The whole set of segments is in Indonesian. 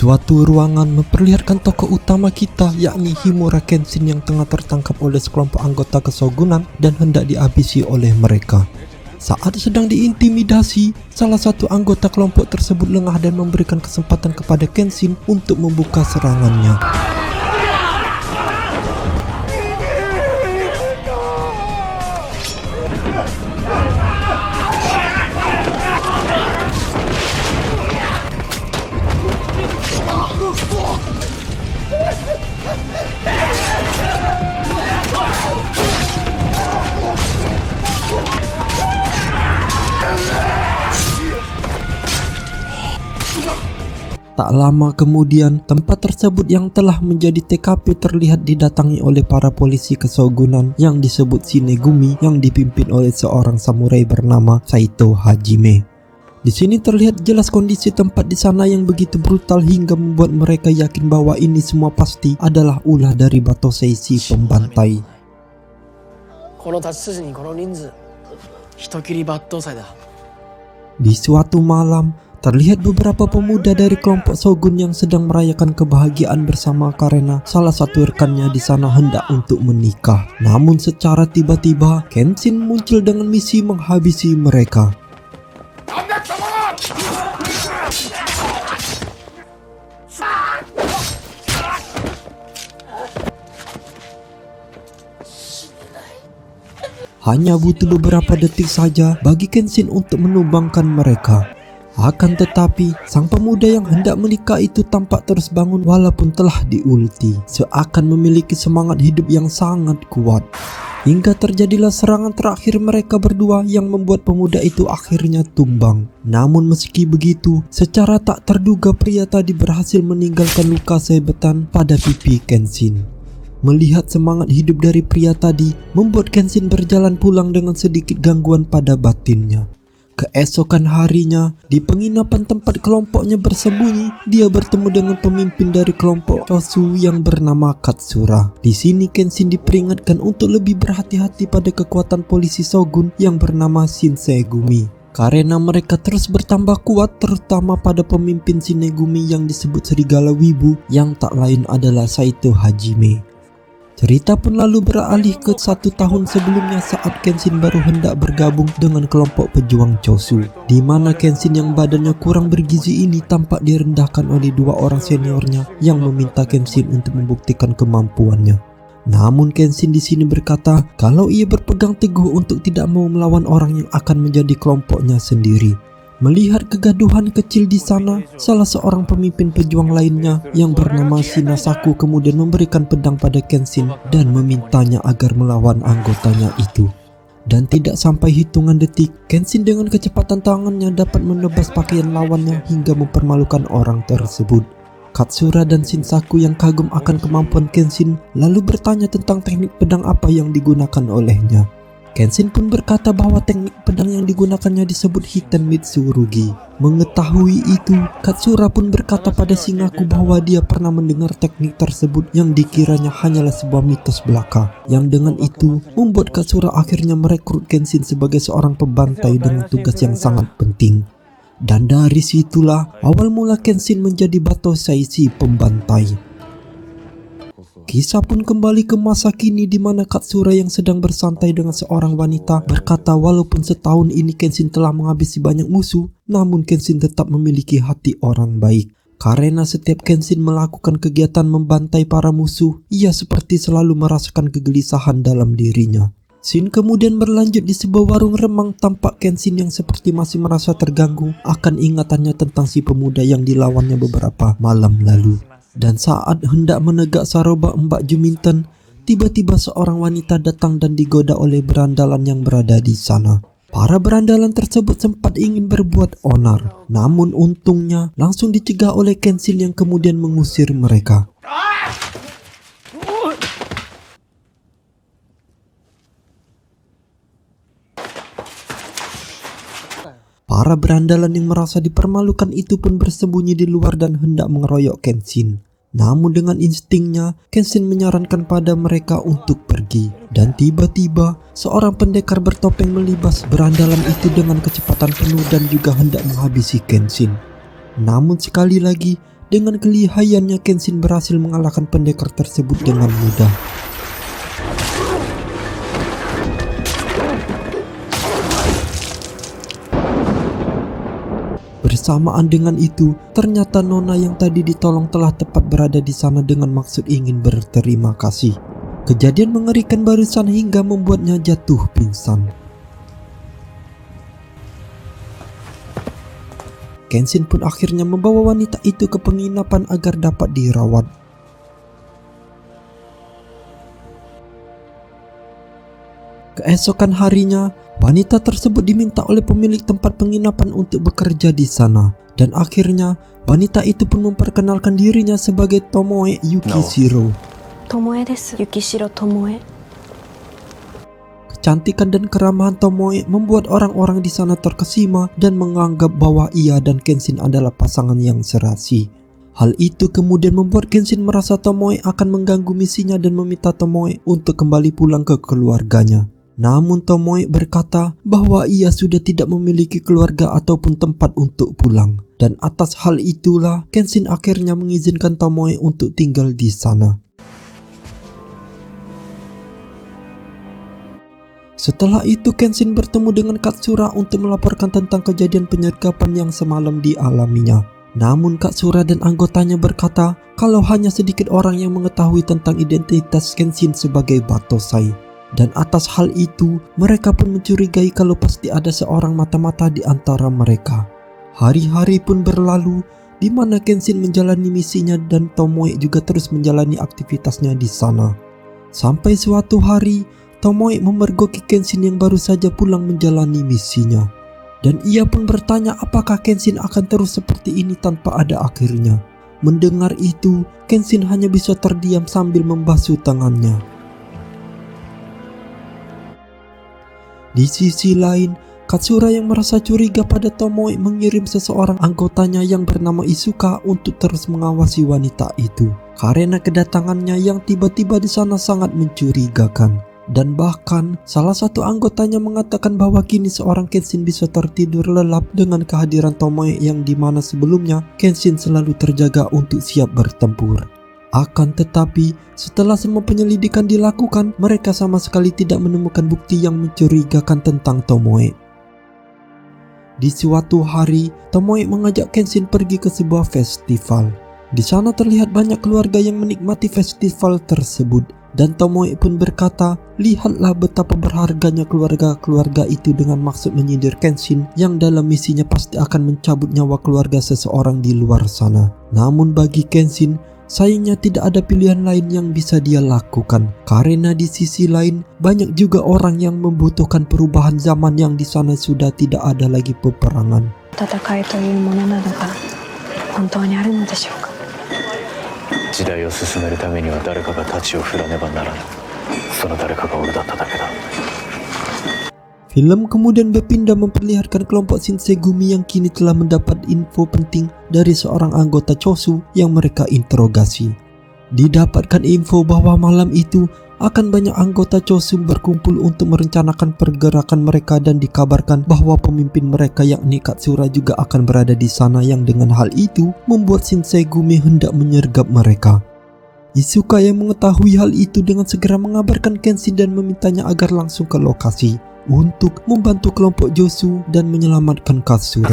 Suatu ruangan memperlihatkan tokoh utama kita, yakni Himura Kenshin yang tengah tertangkap oleh sekelompok anggota kesogunan dan hendak dihabisi oleh mereka. Saat sedang diintimidasi, salah satu anggota kelompok tersebut lengah dan memberikan kesempatan kepada Kenshin untuk membuka serangannya. Tak lama kemudian, tempat tersebut yang telah menjadi TKP terlihat didatangi oleh para polisi kesogunan yang disebut Shinigami yang dipimpin oleh seorang samurai bernama Saito Hajime. Di sini terlihat jelas kondisi tempat di sana yang begitu brutal hingga membuat mereka yakin bahwa ini semua pasti adalah ulah dari Batosei si pembantai. Di suatu malam, terlihat beberapa pemuda dari kelompok Shogun yang sedang merayakan kebahagiaan bersama karena salah satu rekannya di sana hendak untuk menikah. Namun secara tiba-tiba, Kenshin muncul dengan misi menghabisi mereka. Hanya butuh beberapa detik saja bagi Kenshin untuk menumbangkan mereka. Akan tetapi, sang pemuda yang hendak menikah itu tampak terus bangun walaupun telah diulti, seakan memiliki semangat hidup yang sangat kuat. Hingga terjadilah serangan terakhir mereka berdua yang membuat pemuda itu akhirnya tumbang. Namun meski begitu, secara tak terduga pria tadi berhasil meninggalkan luka sabetan pada pipi Kenshin. Melihat semangat hidup dari pria tadi, membuat Kenshin berjalan pulang dengan sedikit gangguan pada batinnya. Keesokan harinya, di penginapan tempat kelompoknya bersembunyi, dia bertemu dengan pemimpin dari kelompok Chosu yang bernama Katsura. Di sini Kenshin diperingatkan untuk lebih berhati-hati pada kekuatan polisi Shogun yang bernama Shinsengumi, karena mereka terus bertambah kuat, terutama pada pemimpin Shinigami yang disebut Serigala Wibu yang tak lain adalah Saito Hajime. Cerita pun lalu beralih ke 1 tahun sebelumnya saat Kenshin baru hendak bergabung dengan kelompok pejuang Chosu, di mana Kenshin yang badannya kurang bergizi ini tampak direndahkan oleh 2 orang seniornya yang meminta Kenshin untuk membuktikan kemampuannya. Namun Kenshin di sini berkata kalau ia berpegang teguh untuk tidak mau melawan orang yang akan menjadi kelompoknya sendiri. Melihat kegaduhan kecil di sana, salah seorang pemimpin pejuang lainnya yang bernama Shinasaku kemudian memberikan pedang pada Kenshin dan memintanya agar melawan anggotanya itu. Dan tidak sampai hitungan detik, Kenshin dengan kecepatan tangannya dapat menebas pakaian lawannya hingga mempermalukan orang tersebut. Katsura dan Shinsaku yang kagum akan kemampuan Kenshin lalu bertanya tentang teknik pedang apa yang digunakan olehnya. Kenshin pun berkata bahwa teknik pedang yang digunakannya disebut Hiten Mitsurugi. Mengetahui itu, Katsura pun berkata pada Shinsaku bahwa dia pernah mendengar teknik tersebut yang dikiranya hanyalah sebuah mitos belaka. Yang dengan itu, membuat Katsura akhirnya merekrut Kenshin sebagai seorang pembantai dengan tugas yang sangat penting. Dan dari situlah awal mula Kenshin menjadi Batosei si pembantai. Kisah pun kembali ke masa kini di mana Katsura yang sedang bersantai dengan seorang wanita berkata walaupun setahun ini Kenshin telah menghabisi banyak musuh, namun Kenshin tetap memiliki hati orang baik. Karena setiap Kenshin melakukan kegiatan membantai para musuh, ia seperti selalu merasakan kegelisahan dalam dirinya. Scene kemudian berlanjut di sebuah warung remang, tampak Kenshin yang seperti masih merasa terganggu akan ingatannya tentang si pemuda yang dilawannya beberapa malam lalu. Dan saat hendak menegak saroba Mbak Juminten, tiba-tiba seorang wanita datang dan digoda oleh berandalan yang berada di sana. Para berandalan tersebut sempat ingin berbuat onar, namun untungnya langsung dicegah oleh Kenshin yang kemudian mengusir mereka. Para berandalan yang merasa dipermalukan itu pun bersembunyi di luar dan hendak mengeroyok Kenshin. Namun dengan instingnya, Kenshin menyarankan pada mereka untuk pergi. Dan tiba-tiba, seorang pendekar bertopeng melibas berandalan itu dengan kecepatan penuh dan juga hendak menghabisi Kenshin. Namun sekali lagi, dengan kelihayannya Kenshin berhasil mengalahkan pendekar tersebut dengan mudah. Bersamaan dengan itu, ternyata Nona yang tadi ditolong telah tepat berada di sana dengan maksud ingin berterima kasih. Kejadian mengerikan barusan hingga membuatnya jatuh pingsan. Kenshin pun akhirnya membawa wanita itu ke penginapan agar dapat dirawat. Keesokan harinya, wanita tersebut diminta oleh pemilik tempat penginapan untuk bekerja di sana. Dan akhirnya, wanita itu pun memperkenalkan dirinya sebagai Tomoe Yukishiro. Tomoe desu, Yukishiro Tomoe. Kecantikan dan keramahan Tomoe membuat orang-orang di sana terkesima dan menganggap bahwa ia dan Kenshin adalah pasangan yang serasi. Hal itu kemudian membuat Kenshin merasa Tomoe akan mengganggu misinya dan meminta Tomoe untuk kembali pulang ke keluarganya. Namun Tomoe berkata bahwa ia sudah tidak memiliki keluarga ataupun tempat untuk pulang. Dan atas hal itulah Kenshin akhirnya mengizinkan Tomoe untuk tinggal di sana. Setelah itu Kenshin bertemu dengan Katsura untuk melaporkan tentang kejadian penyergapan yang semalam dialaminya. Namun Katsura dan anggotanya berkata kalau hanya sedikit orang yang mengetahui tentang identitas Kenshin sebagai Battosai. Dan atas hal itu mereka pun mencurigai kalau pasti ada seorang mata-mata di antara mereka. Hari-hari pun berlalu di mana Kenshin menjalani misinya dan Tomoe juga terus menjalani aktivitasnya di sana. Sampai suatu hari Tomoe memergoki Kenshin yang baru saja pulang menjalani misinya. Dan ia pun bertanya apakah Kenshin akan terus seperti ini tanpa ada akhirnya. Mendengar itu, Kenshin hanya bisa terdiam sambil membasuh tangannya. Di sisi lain, Katsura yang merasa curiga pada Tomoe mengirim seseorang anggotanya yang bernama Isuka untuk terus mengawasi wanita itu. Karena kedatangannya yang tiba-tiba di sana sangat mencurigakan. Dan bahkan salah satu anggotanya mengatakan bahwa kini seorang Kenshin bisa tertidur lelap dengan kehadiran Tomoe yang dimana sebelumnya Kenshin selalu terjaga untuk siap bertempur. Akan tetapi setelah semua penyelidikan dilakukan, mereka sama sekali tidak menemukan bukti yang mencurigakan tentang Tomoe. Di suatu hari, Tomoe mengajak Kenshin pergi ke sebuah festival. Di sana terlihat banyak keluarga yang menikmati festival tersebut. Dan Tomoe pun berkata, lihatlah betapa berharganya keluarga-keluarga itu dengan maksud menyindir Kenshin yang dalam misinya pasti akan mencabut nyawa keluarga seseorang di luar sana. Namun bagi Kenshin, sayangnya tidak ada pilihan lain yang bisa dia lakukan. Karena di sisi lain, banyak juga orang yang membutuhkan perubahan zaman yang di sana sudah tidak ada lagi peperangan. 戦いというものなどが本当にあるのでしょうか。時代を進めるためには誰かが太刀を振らねばならぬ。その誰かが俺だっただけだ。 Film kemudian berpindah memperlihatkan kelompok Shinsengumi yang kini telah mendapat info penting dari seorang anggota Chosu yang mereka interogasi. Didapatkan info bahwa malam itu akan banyak anggota Chosu berkumpul untuk merencanakan pergerakan mereka dan dikabarkan bahwa pemimpin mereka yakni Katsura juga akan berada di sana yang dengan hal itu membuat Shinsengumi hendak menyergap mereka. Isuka yang mengetahui hal itu dengan segera mengabarkan Kenshin dan memintanya agar langsung ke lokasi untuk membantu kelompok Josu dan menyelamatkan Katsura.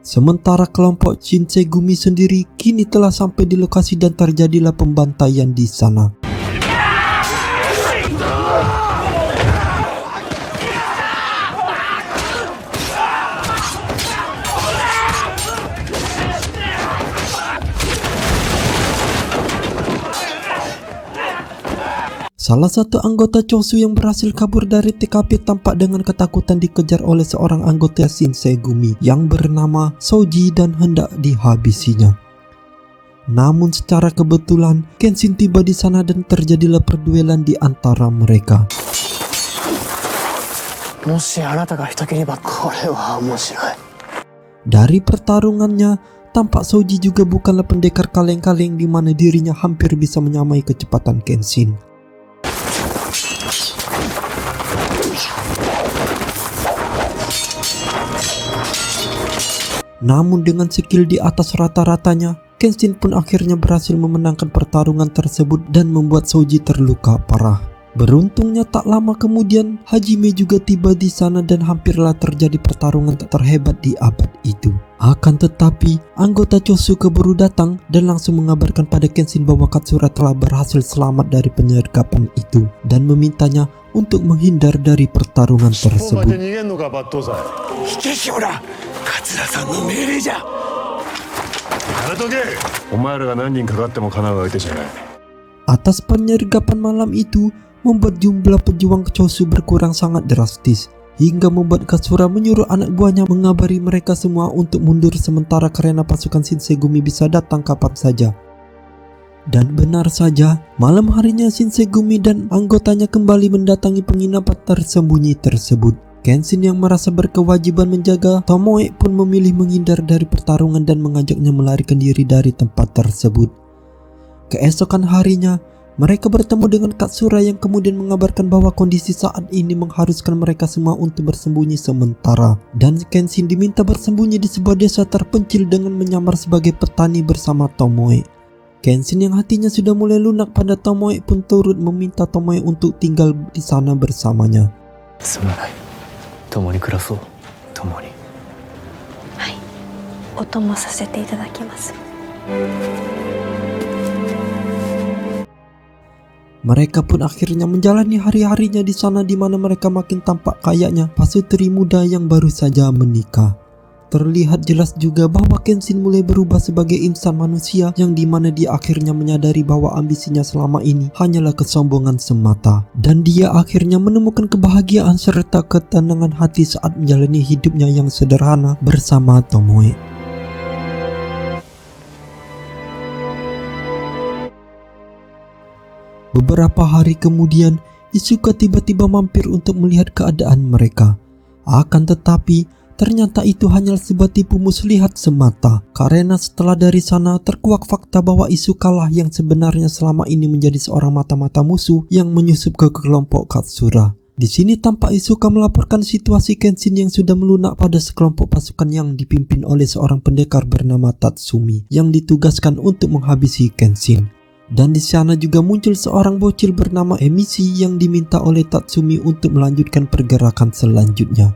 Sementara kelompok Shinsengumi sendiri kini telah sampai di lokasi dan terjadilah pembantaian di sana. Salah satu anggota Chosu yang berhasil kabur dari TKP tampak dengan ketakutan dikejar oleh seorang anggota Shinsengumi yang bernama Soji dan hendak dihabisinya. Namun secara kebetulan Kenshin tiba di sana dan terjadilah perduelan di antara mereka. Dari pertarungannya tampak Soji juga bukanlah pendekar kaleng-kaleng di mana dirinya hampir bisa menyamai kecepatan Kenshin. Namun dengan skill di atas rata-ratanya, Kenshin pun akhirnya berhasil memenangkan pertarungan tersebut dan membuat Shoji terluka parah. Beruntungnya tak lama kemudian Hajime juga tiba di sana dan hampirlah terjadi pertarungan terhebat di abad itu. Akan tetapi anggota Chosu keburu datang dan langsung mengabarkan pada Kenshin bahwa Katsura telah berhasil selamat dari penyergapan itu dan memintanya untuk menghindar dari pertarungan tersebut. お前らが何人かかっても叶う相手じゃない。 Atas penyergapan malam itu membuat jumlah pejuang Chosu berkurang sangat drastis, hingga membuat Katsura menyuruh anak buahnya mengabari mereka semua untuk mundur sementara karena pasukan Shinsengumi bisa datang kapan saja. Dan benar saja, malam harinya Shinsengumi dan anggotanya kembali mendatangi penginapan tersembunyi tersebut. Kenshin yang merasa berkewajiban menjaga Tomoe pun memilih menghindar dari pertarungan dan mengajaknya melarikan diri dari tempat tersebut. Keesokan harinya, mereka bertemu dengan Katsura yang kemudian mengabarkan bahwa kondisi saat ini mengharuskan mereka semua untuk bersembunyi sementara. Dan Kenshin diminta bersembunyi di sebuah desa terpencil dengan menyamar sebagai petani bersama Tomoe. Kenshin yang hatinya sudah mulai lunak pada Tomoe pun turut meminta Tomoe untuk tinggal di sana bersamanya. すまない。共に暮らそう。共に。はい、お供させていただきます。 Mereka pun akhirnya menjalani hari-harinya di sana di mana mereka makin tampak kayaknya pasutri muda yang baru saja menikah. Terlihat jelas juga bahwa Kenshin mulai berubah sebagai insan manusia yang dimana dia akhirnya menyadari bahwa ambisinya selama ini hanyalah kesombongan semata. Dan dia akhirnya menemukan kebahagiaan serta ketenangan hati saat menjalani hidupnya yang sederhana bersama Tomoe. Beberapa hari kemudian, Isuka tiba-tiba mampir untuk melihat keadaan mereka. Akan tetapi, ternyata itu hanyalah sebuah tipu muslihat semata. Karena setelah dari sana terkuak fakta bahwa Isuka lah yang sebenarnya selama ini menjadi seorang mata-mata musuh yang menyusup ke kelompok Katsura. Di sini tampak Isuka melaporkan situasi Kenshin yang sudah melunak pada sekelompok pasukan yang dipimpin oleh seorang pendekar bernama Tatsumi yang ditugaskan untuk menghabisi Kenshin. Dan di sana juga muncul seorang bocil bernama Emishi yang diminta oleh Tatsumi untuk melanjutkan pergerakan selanjutnya.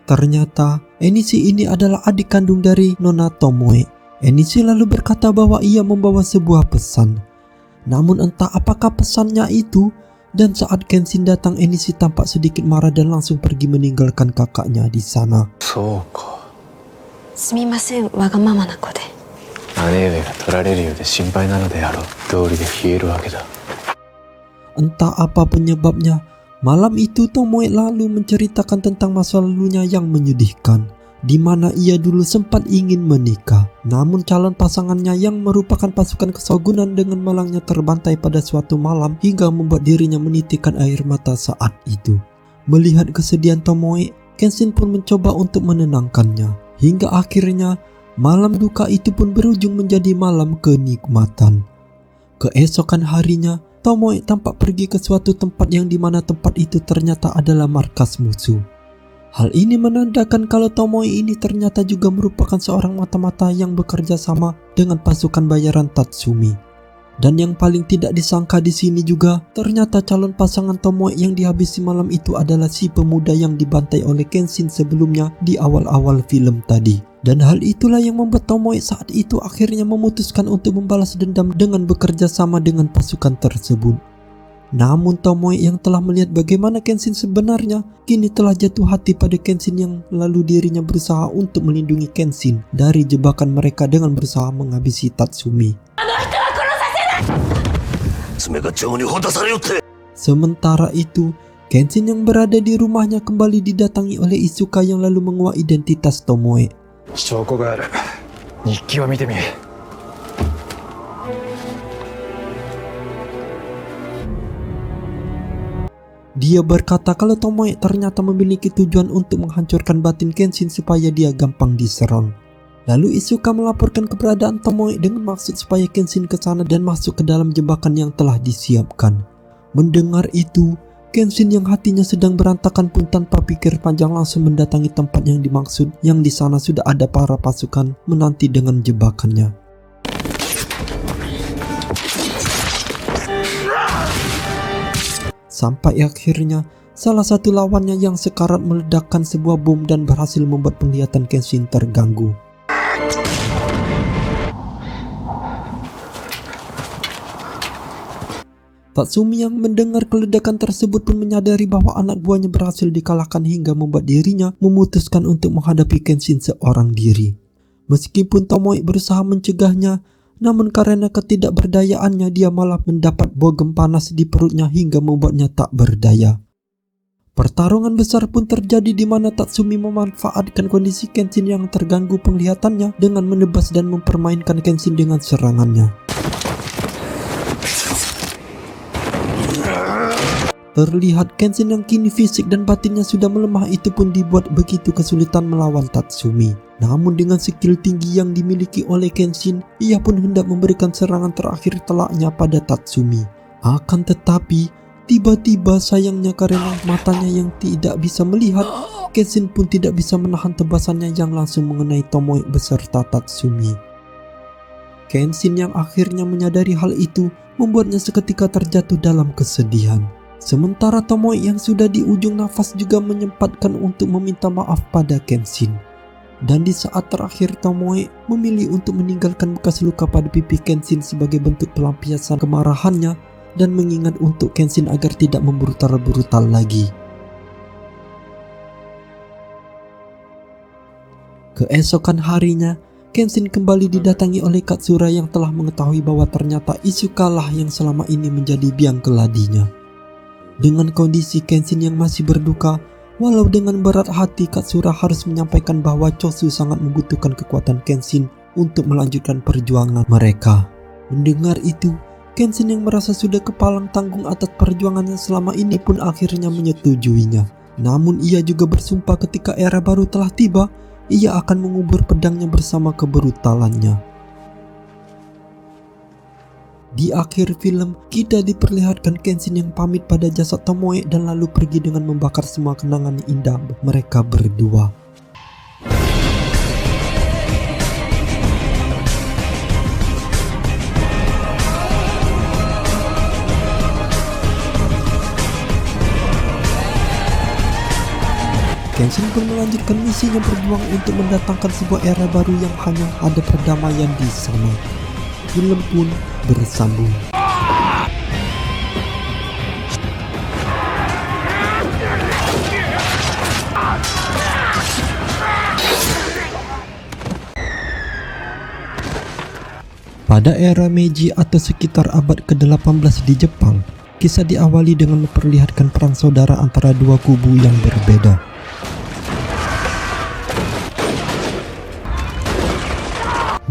Ternyata Emishi ini adalah adik kandung dari Nona Tomoe. Emishi lalu berkata bahwa ia membawa sebuah pesan. Namun entah apakah pesannya itu, dan saat Kenshin datang Emishi tampak sedikit marah dan langsung pergi meninggalkan kakaknya di sana. そうか。すみません、わがままな子で。 姉上が取られるようで心配なのであろう。道理で冷えるわけだ。 Entah apa penyebabnya, malam itu Tomoe lalu menceritakan tentang masa lalunya yang menyedihkan, di mana ia dulu sempat ingin menikah. Namun calon pasangannya yang merupakan pasukan kesogunan dengan malangnya terbantai pada suatu malam hingga membuat dirinya menitikkan air mata saat itu. Melihat kesedihan Tomoe, Kenshin pun mencoba untuk menenangkannya. Hingga akhirnya malam duka itu pun berujung menjadi malam kenikmatan. Keesokan harinya, Tomoe tampak pergi ke suatu tempat yang dimana tempat itu ternyata adalah markas musuh. Hal ini menandakan kalau Tomoe ini ternyata juga merupakan seorang mata-mata yang bekerja sama dengan pasukan bayaran Tatsumi. Dan yang paling tidak disangka di sini juga, ternyata calon pasangan Tomoe yang dihabisi malam itu adalah si pemuda yang dibantai oleh Kenshin sebelumnya di awal-awal film tadi. Dan hal itulah yang membuat Tomoe saat itu akhirnya memutuskan untuk membalas dendam dengan bekerja sama dengan pasukan tersebut. Namun Tomoe yang telah melihat bagaimana Kenshin sebenarnya, kini telah jatuh hati pada Kenshin yang lalu dirinya berusaha untuk melindungi Kenshin dari jebakan mereka dengan berusaha menghabisi Tatsumi. Sementara itu, Kenshin yang berada di rumahnya kembali didatangi oleh Isuka yang lalu menguak identitas Tomoe. 証拠がある。日記を見てみ。 Dia berkata kalau Tomoe ternyata memiliki tujuan untuk menghancurkan batin Kenshin supaya dia gampang diserang. Lalu Isuka melaporkan keberadaan Tomoe dengan maksud supaya Kenshin ke sana dan masuk ke dalam jebakan yang telah disiapkan. Mendengar itu, Kenshin yang hatinya sedang berantakan pun tanpa pikir panjang langsung mendatangi tempat yang dimaksud, yang di sana sudah ada para pasukan menanti dengan jebakannya. Sampai akhirnya salah satu lawannya yang sekarat meledakkan sebuah bom dan berhasil membuat penglihatan Kenshin terganggu. Tatsumi yang mendengar keledakan tersebut pun menyadari bahwa anak buahnya berhasil dikalahkan hingga membuat dirinya memutuskan untuk menghadapi Kenshin seorang diri. Meskipun Tomoe berusaha mencegahnya, namun karena ketidakberdayaannya dia malah mendapat bogem panas di perutnya hingga membuatnya tak berdaya. Pertarungan besar pun terjadi di mana Tatsumi memanfaatkan kondisi Kenshin yang terganggu penglihatannya dengan menebas dan mempermainkan Kenshin dengan serangannya. Terlihat Kenshin yang kini fisik dan batinnya sudah melemah itu pun dibuat begitu kesulitan melawan Tatsumi. Namun dengan skill tinggi yang dimiliki oleh Kenshin, ia pun hendak memberikan serangan terakhir telaknya pada Tatsumi. Akan tetapi, tiba-tiba sayangnya karena matanya yang tidak bisa melihat, Kenshin pun tidak bisa menahan tebasannya yang langsung mengenai Tomoe beserta Tatsumi. Kenshin yang akhirnya menyadari hal itu membuatnya seketika terjatuh dalam kesedihan. Sementara Tomoe yang sudah di ujung nafas juga menyempatkan untuk meminta maaf pada Kenshin. Dan di saat terakhir Tomoe memilih untuk meninggalkan bekas luka pada pipi Kenshin sebagai bentuk pelampiasan kemarahannya dan mengingat untuk Kenshin agar tidak membrutal-brutal lagi. Keesokan harinya, Kenshin kembali didatangi oleh Katsura yang telah mengetahui bahwa ternyata Izuka lah yang selama ini menjadi biang keladinya. Dengan kondisi Kenshin yang masih berduka, walau dengan berat hati Katsura harus menyampaikan bahwa Chosu sangat membutuhkan kekuatan Kenshin untuk melanjutkan perjuangan mereka. Mendengar itu, Kenshin yang merasa sudah kepalang tanggung atas perjuangannya selama ini pun akhirnya menyetujuinya. Namun ia juga bersumpah ketika era baru telah tiba, ia akan mengubur pedangnya bersama kebrutalannya. Di akhir film, kita diperlihatkan Kenshin yang pamit pada jasad Tomoe dan lalu pergi dengan membakar semua kenangan indah mereka berdua. Kenshin pun melanjutkan misinya berjuang untuk mendatangkan sebuah era baru yang hanya ada perdamaian di sana. Film pun bersambung. Pada era Meiji atau sekitar abad ke-18 di Jepang, kisah diawali dengan memperlihatkan perang saudara antara dua kubu yang berbeda.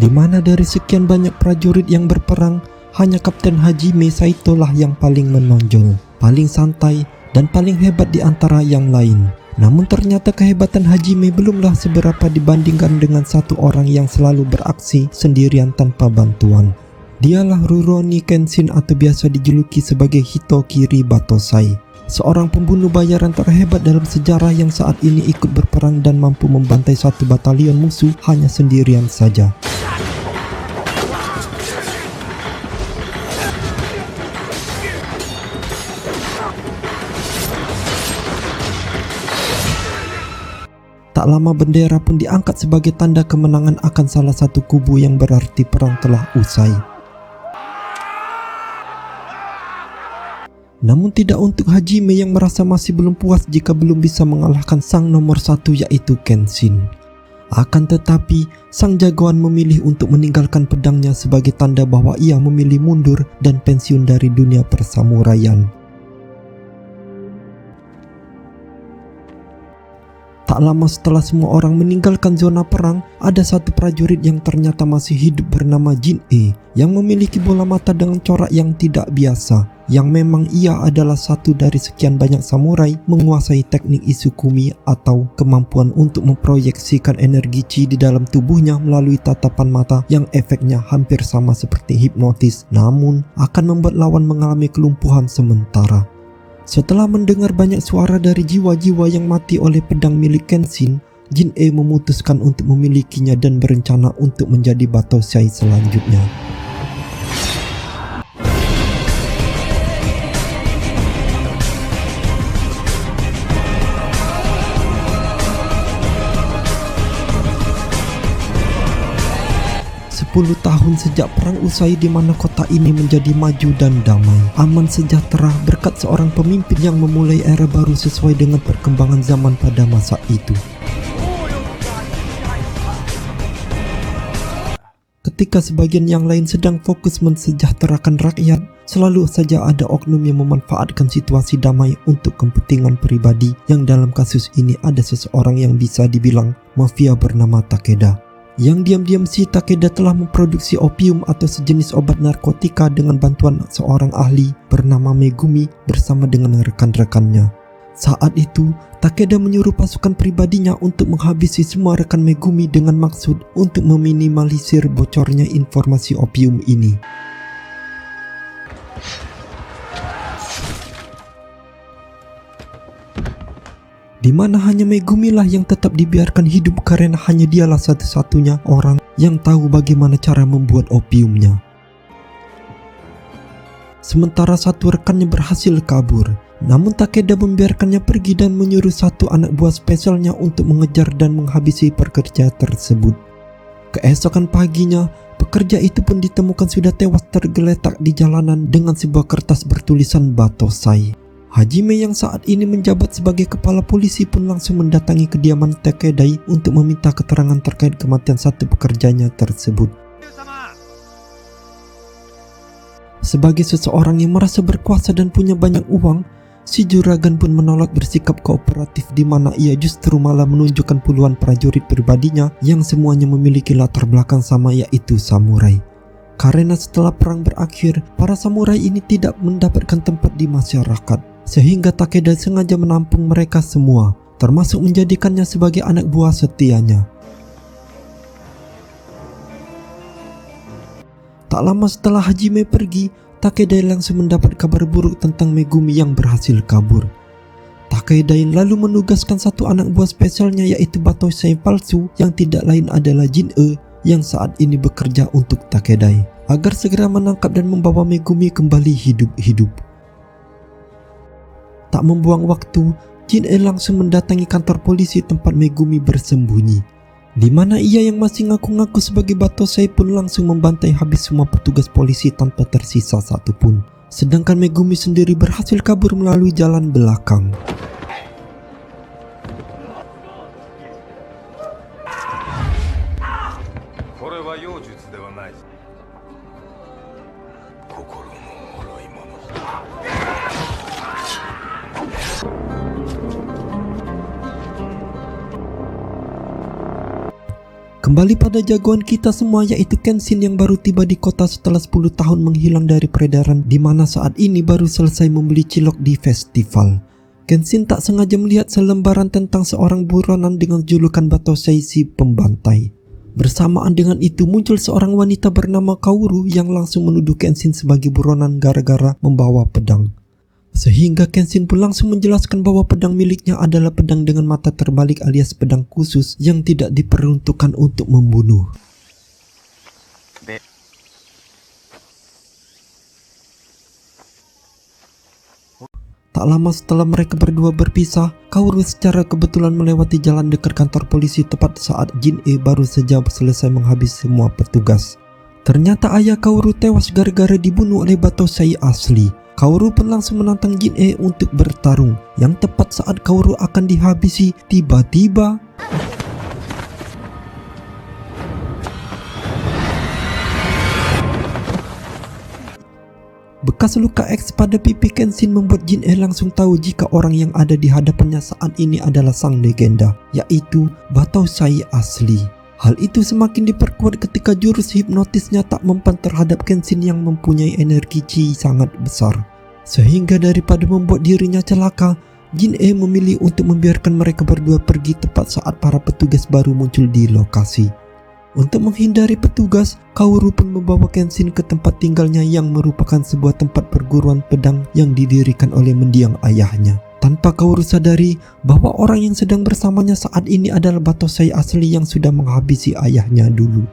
Di mana dari sekian banyak prajurit yang berperang, hanya Kapten Hajime Saito lah yang paling menonjol, paling santai, dan paling hebat di antara yang lain. Namun ternyata kehebatan Hajime belumlah seberapa dibandingkan dengan satu orang yang selalu beraksi sendirian tanpa bantuan. Dialah Rurouni Kenshin atau biasa dijuluki sebagai Hitokiri Batosai, seorang pembunuh bayaran terhebat dalam sejarah yang saat ini ikut berperang dan mampu membantai satu batalion musuh hanya sendirian saja. Tak lama bendera pun diangkat sebagai tanda kemenangan akan salah satu kubu yang berarti perang telah usai. Namun tidak untuk Hajime yang merasa masih belum puas jika belum bisa mengalahkan sang nomor satu yaitu Kenshin. Akan tetapi, sang jagoan memilih untuk meninggalkan pedangnya sebagai tanda bahwa ia memilih mundur dan pensiun dari dunia persamuraian. Tak lama setelah semua orang meninggalkan zona perang, ada satu prajurit yang ternyata masih hidup bernama Jin-e yang memiliki bola mata dengan corak yang tidak biasa, yang memang ia adalah satu dari sekian banyak samurai menguasai teknik Izukumi atau kemampuan untuk memproyeksikan energi chi di dalam tubuhnya melalui tatapan mata yang efeknya hampir sama seperti hipnotis, namun akan membuat lawan mengalami kelumpuhan sementara. Setelah mendengar banyak suara dari jiwa-jiwa yang mati oleh pedang milik Kenshin, Jin-E memutuskan untuk memilikinya dan berencana untuk menjadi Batosai selanjutnya. 10 tahun sejak perang usai di mana kota ini menjadi maju dan damai, aman sejahtera berkat seorang pemimpin yang memulai era baru sesuai dengan perkembangan zaman pada masa itu. Ketika sebagian yang lain sedang fokus mensejahterakan rakyat, selalu saja ada oknum yang memanfaatkan situasi damai untuk kepentingan pribadi, yang dalam kasus ini ada seseorang yang bisa dibilang mafia bernama Takeda. Yang diam-diam si Takeda telah memproduksi opium atau sejenis obat narkotika dengan bantuan seorang ahli bernama Megumi bersama dengan rekan-rekannya. Saat itu, Takeda menyuruh pasukan pribadinya untuk menghabisi semua rekan Megumi dengan maksud untuk meminimalisir bocornya informasi opium ini. Di mana hanya Megumi lah yang tetap dibiarkan hidup karena hanya dialah satu-satunya orang yang tahu bagaimana cara membuat opiumnya. Sementara satu rekannya berhasil kabur, namun Takeda membiarkannya pergi dan menyuruh satu anak buah spesialnya untuk mengejar dan menghabisi pekerja tersebut. Keesokan paginya, pekerja itu pun ditemukan sudah tewas tergeletak di jalanan dengan sebuah kertas bertulisan Batosai. Hajime yang saat ini menjabat sebagai kepala polisi pun langsung mendatangi kediaman Takeda untuk meminta keterangan terkait kematian satu pekerjanya tersebut. Sebagai seseorang yang merasa berkuasa dan punya banyak uang, si juragan pun menolak bersikap kooperatif, di mana ia justru malah menunjukkan puluhan prajurit pribadinya yang semuanya memiliki latar belakang sama, yaitu samurai. Karena setelah perang berakhir, para samurai ini tidak mendapatkan tempat di masyarakat, sehingga Takeda sengaja menampung mereka semua, termasuk menjadikannya sebagai anak buah setianya. Tak lama setelah Hajime pergi, Takeda langsung mendapat kabar buruk tentang Megumi yang berhasil kabur. Takeda lalu menugaskan satu anak buah spesialnya, yaitu Batosai palsu yang tidak lain adalah Jin-E yang saat ini bekerja untuk Takeda, agar segera menangkap dan membawa Megumi kembali hidup-hidup. Tak membuang waktu, Jin-E langsung mendatangi kantor polisi tempat Megumi bersembunyi, di mana ia yang masih ngaku-ngaku sebagai Batosai pun langsung membantai habis semua petugas polisi tanpa tersisa satupun. Sedangkan Megumi sendiri berhasil kabur melalui jalan belakang. Kembali pada jagoan kita semua, yaitu Kenshin yang baru tiba di kota setelah 10 tahun menghilang dari peredaran, di mana saat ini baru selesai membeli cilok di festival. Kenshin tak sengaja melihat selembaran tentang seorang buronan dengan julukan Batosai si pembantai. Bersamaan dengan itu muncul seorang wanita bernama Kaoru yang langsung menuduh Kenshin sebagai buronan gara-gara membawa pedang. Sehingga Kenshin pun langsung menjelaskan bahwa pedang miliknya adalah pedang dengan mata terbalik alias pedang khusus yang tidak diperuntukkan untuk membunuh. Tak lama setelah mereka berdua berpisah, Kaoru secara kebetulan melewati jalan dekat kantor polisi tepat saat Jin-E baru saja selesai menghabis semua petugas. Ternyata ayah Kaoru tewas gara-gara dibunuh oleh Batosai asli. Kaoru pun langsung menantang Jin-E untuk bertarung. Yang tepat saat Kaoru akan dihabisi, tiba-tiba bekas luka X pada pipi Kenshin membuat Jin-E langsung tahu jika orang yang ada di hadapannya saat ini adalah sang legenda, yaitu Batosai asli. Hal itu semakin diperkuat ketika jurus hipnotisnya tak mempan terhadap Kenshin yang mempunyai energi chi sangat besar. Sehingga daripada membuat dirinya celaka, Jin-E memilih untuk membiarkan mereka berdua pergi tepat saat para petugas baru muncul di lokasi. Untuk menghindari petugas, Kaoru pun membawa Kenshin ke tempat tinggalnya yang merupakan sebuah tempat perguruan pedang yang didirikan oleh mendiang ayahnya. Tanpa Kaoru sadari bahwa orang yang sedang bersamanya saat ini adalah Batosai asli yang sudah menghabisi ayahnya dulu.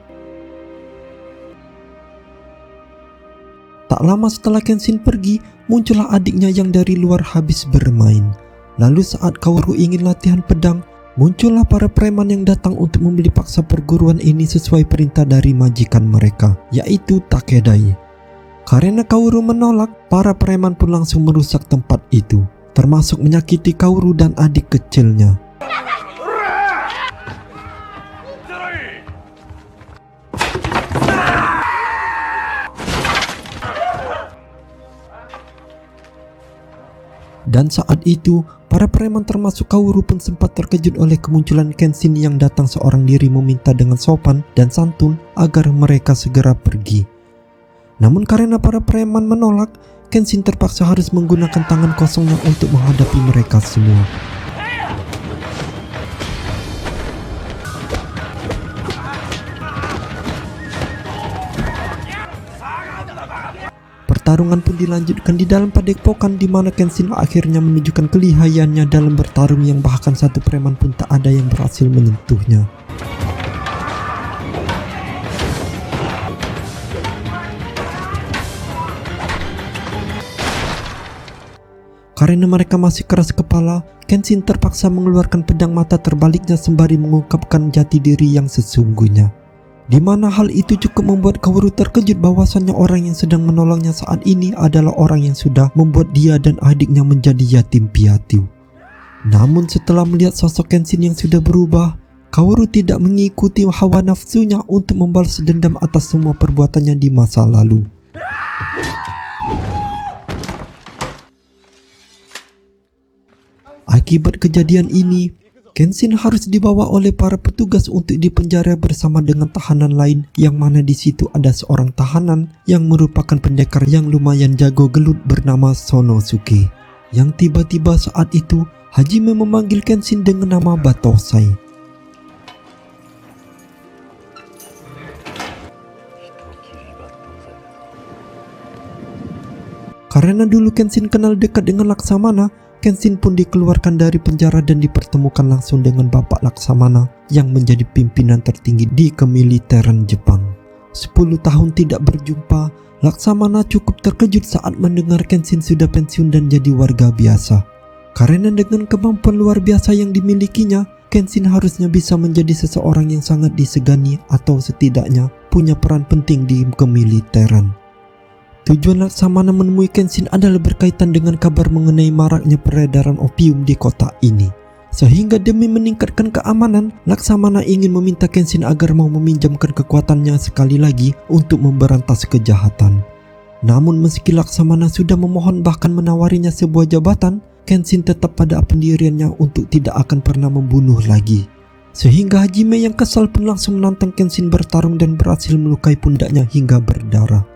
Tak lama setelah Kenshin pergi, muncullah adiknya yang dari luar habis bermain. Lalu saat Kaoru ingin latihan pedang, muncullah para preman yang datang untuk membeli paksa perguruan ini sesuai perintah dari majikan mereka, yaitu Takedai. Karena Kaoru menolak, para preman pun langsung merusak tempat itu, termasuk menyakiti Kaoru dan adik kecilnya. Dan saat itu, para preman termasuk Kaoru pun sempat terkejut oleh kemunculan Kenshin yang datang seorang diri meminta dengan sopan dan santun agar mereka segera pergi. Namun karena para preman menolak, Kenshin terpaksa harus menggunakan tangan kosongnya untuk menghadapi mereka semua. Pertarungan pun dilanjutkan di dalam padepokan di mana Kenshin akhirnya menunjukkan kelihayannya dalam bertarung yang bahkan satu preman pun tak ada yang berhasil menyentuhnya. Karena mereka masih keras kepala, Kenshin terpaksa mengeluarkan pedang mata terbaliknya sembari mengungkapkan jati diri yang sesungguhnya. Di mana hal itu cukup membuat Kaoru terkejut bahwasannya orang yang sedang menolongnya saat ini adalah orang yang sudah membuat dia dan adiknya menjadi yatim piatu. Namun setelah melihat sosok Kenshin yang sudah berubah, Kaoru tidak mengikuti hawa nafsunya untuk membalas dendam atas semua perbuatannya di masa lalu. Akibat kejadian ini, Kenshin harus dibawa oleh para petugas untuk dipenjara bersama dengan tahanan lain, yang mana di situ ada seorang tahanan yang merupakan pendekar yang lumayan jago gelut bernama Sonosuke. Yang tiba-tiba saat itu Hajime memanggil Kenshin dengan nama Batosai. Karena dulu Kenshin kenal dekat dengan Laksamana, Kenshin pun dikeluarkan dari penjara dan dipertemukan langsung dengan Bapak Laksamana yang menjadi pimpinan tertinggi di kemiliteran Jepang. 10 tahun tidak berjumpa, Laksamana cukup terkejut saat mendengar Kenshin sudah pensiun dan jadi warga biasa. Karena dengan kemampuan luar biasa yang dimilikinya, Kenshin harusnya bisa menjadi seseorang yang sangat disegani atau setidaknya punya peran penting di kemiliteran. Tujuan Laksamana menemui Kenshin adalah berkaitan dengan kabar mengenai maraknya peredaran opium di kota ini. Sehingga demi meningkatkan keamanan, Laksamana ingin meminta Kenshin agar mau meminjamkan kekuatannya sekali lagi untuk memberantas kejahatan. Namun meski Laksamana sudah memohon bahkan menawarinya sebuah jabatan, Kenshin tetap pada pendiriannya untuk tidak akan pernah membunuh lagi. Sehingga Hajime yang kesal pun langsung menantang Kenshin bertarung dan berhasil melukai pundaknya hingga berdarah.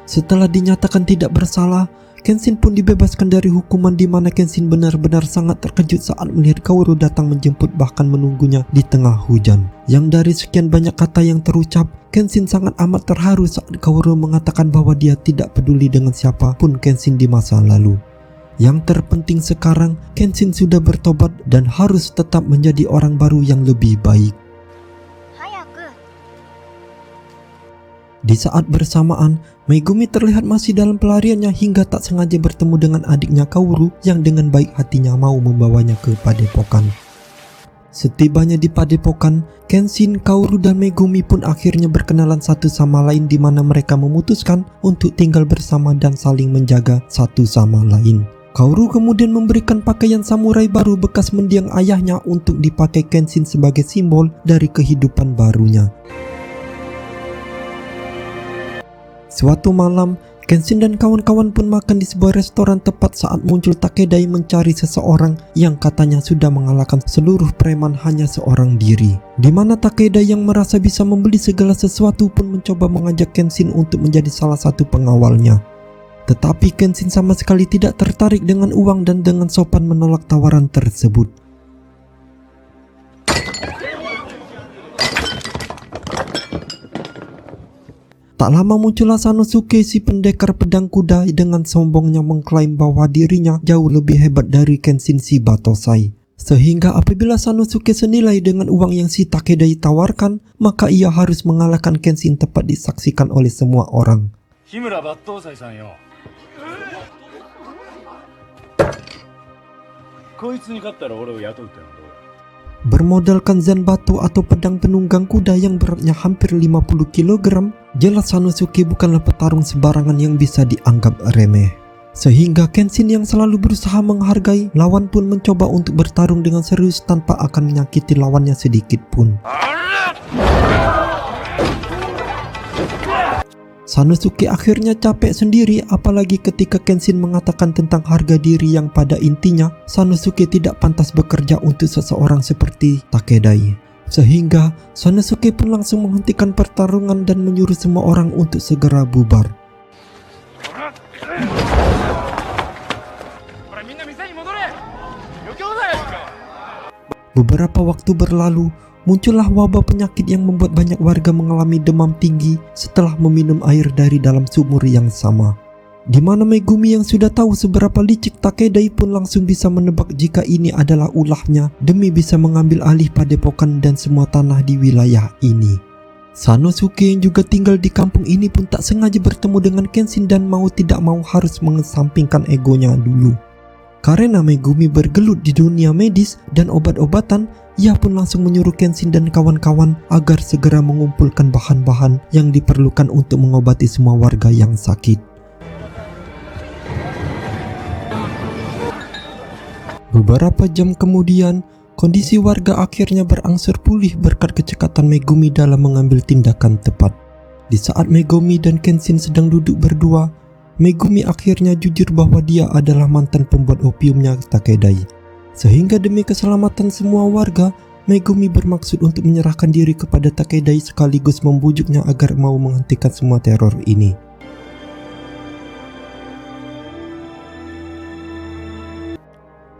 Setelah dinyatakan tidak bersalah, Kenshin pun dibebaskan dari hukuman di mana Kenshin benar-benar sangat terkejut saat melihat Kaoru datang menjemput bahkan menunggunya di tengah hujan. Yang dari sekian banyak kata yang terucap, Kenshin sangat amat terharu saat Kaoru mengatakan bahwa dia tidak peduli dengan siapapun Kenshin di masa lalu. Yang terpenting sekarang, Kenshin sudah bertobat dan harus tetap menjadi orang baru yang lebih baik. Di saat bersamaan, Megumi terlihat masih dalam pelariannya hingga tak sengaja bertemu dengan adiknya Kaoru yang dengan baik hatinya mau membawanya ke padepokan. Setibanya di padepokan, Kenshin, Kaoru, dan Megumi pun akhirnya berkenalan satu sama lain di mana mereka memutuskan untuk tinggal bersama dan saling menjaga satu sama lain. Kaoru kemudian memberikan pakaian samurai baru bekas mendiang ayahnya untuk dipakai Kenshin sebagai simbol dari kehidupan barunya. Suatu malam, Kenshin dan kawan-kawan pun makan di sebuah restoran tepat saat muncul Takedai mencari seseorang yang katanya sudah mengalahkan seluruh preman hanya seorang diri. Di mana Takedai yang merasa bisa membeli segala sesuatu pun mencoba mengajak Kenshin untuk menjadi salah satu pengawalnya. Tetapi Kenshin sama sekali tidak tertarik dengan uang dan dengan sopan menolak tawaran tersebut. Tak lama muncullah Sanosuke, si pendekar pedang kuda, dengan sombongnya mengklaim bahwa dirinya jauh lebih hebat dari Kenshin si Batosai. Sehingga apabila Sanosuke senilai dengan uang yang si Takedai tawarkan, maka ia harus mengalahkan Kenshin tepat disaksikan oleh semua orang. Himura Batosai-san yo. Koitsu ni kattara ore wo yatouってのはどうだ? Bermodalkan Zanbato atau pedang penunggang kuda yang beratnya hampir 50 kg, jelas Sanosuke bukanlah petarung sembarangan yang bisa dianggap remeh. Sehingga Kenshin yang selalu berusaha menghargai lawan pun mencoba untuk bertarung dengan serius tanpa akan menyakiti lawannya sedikit pun. Sanosuke akhirnya capek sendiri, apalagi ketika Kenshin mengatakan tentang harga diri yang pada intinya Sanosuke tidak pantas bekerja untuk seseorang seperti Takedai. Sehingga Sanosuke pun langsung menghentikan pertarungan dan menyuruh semua orang untuk segera bubar. Beberapa waktu berlalu, muncullah wabah penyakit yang membuat banyak warga mengalami demam tinggi setelah meminum air dari dalam sumur yang sama. Di mana Megumi yang sudah tahu seberapa licik Takedai pun langsung bisa menebak jika ini adalah ulahnya demi bisa mengambil alih padepokan dan semua tanah di wilayah ini. Sanosuke yang juga tinggal di kampung ini pun tak sengaja bertemu dengan Kenshin dan mau tidak mau harus mengesampingkan egonya dulu. Karena Megumi bergelut di dunia medis dan obat-obatan, ia pun langsung menyuruh Kenshin dan kawan-kawan agar segera mengumpulkan bahan-bahan yang diperlukan untuk mengobati semua warga yang sakit. Beberapa jam kemudian, kondisi warga akhirnya berangsur pulih berkat kecekatan Megumi dalam mengambil tindakan tepat. Di saat Megumi dan Kenshin sedang duduk berdua, Megumi akhirnya jujur bahwa dia adalah mantan pembuat opiumnya Takedai. Sehingga demi keselamatan semua warga, Megumi bermaksud untuk menyerahkan diri kepada Takedai sekaligus membujuknya agar mau menghentikan semua teror ini.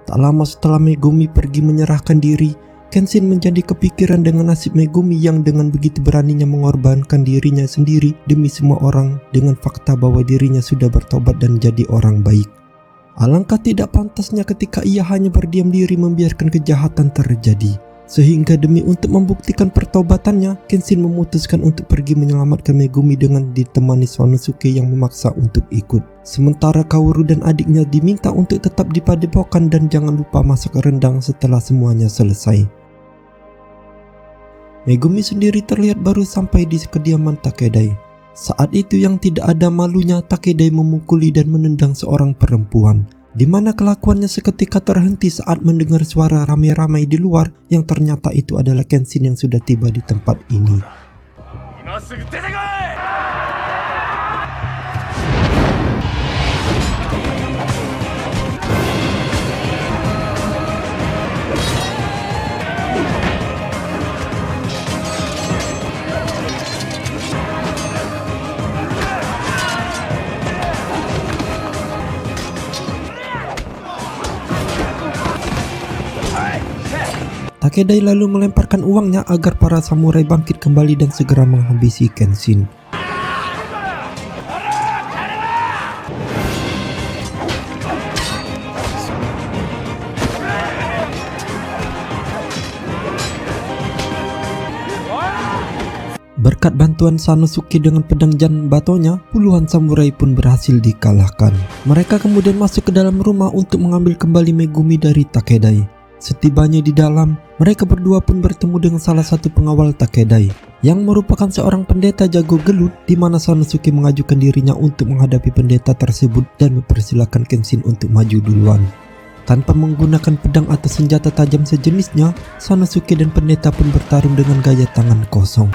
Tak lama setelah Megumi pergi menyerahkan diri, Kenshin menjadi kepikiran dengan nasib Megumi yang dengan begitu beraninya mengorbankan dirinya sendiri demi semua orang dengan fakta bahwa dirinya sudah bertobat dan jadi orang baik. Alangkah tidak pantasnya ketika ia hanya berdiam diri membiarkan kejahatan terjadi. Sehingga demi untuk membuktikan pertobatannya, Kenshin memutuskan untuk pergi menyelamatkan Megumi dengan ditemani Sanosuke yang memaksa untuk ikut. Sementara Kaoru dan adiknya diminta untuk tetap di padepokan dan jangan lupa masak rendang setelah semuanya selesai. Megumi sendiri terlihat baru sampai di kediaman Takedai. Saat itu yang tidak ada malunya, Takedai memukuli dan menendang seorang perempuan, di mana kelakuannya seketika terhenti saat mendengar suara ramai-ramai di luar yang ternyata itu adalah Kenshin yang sudah tiba di tempat ini. Takedai lalu melemparkan uangnya agar para samurai bangkit kembali dan segera menghabisi Kenshin. Berkat bantuan Sanosuke dengan pedang Zanbatonya, puluhan samurai pun berhasil dikalahkan. Mereka kemudian masuk ke dalam rumah untuk mengambil kembali Megumi dari Takedai. Setibanya di dalam, mereka berdua pun bertemu dengan salah satu pengawal Takedai yang merupakan seorang pendeta jago gelut, di mana Sanosuke mengajukan dirinya untuk menghadapi pendeta tersebut dan mempersilahkan Kenshin untuk maju duluan. Tanpa menggunakan pedang atau senjata tajam sejenisnya, Sanosuke dan pendeta pun bertarung dengan gaya tangan kosong.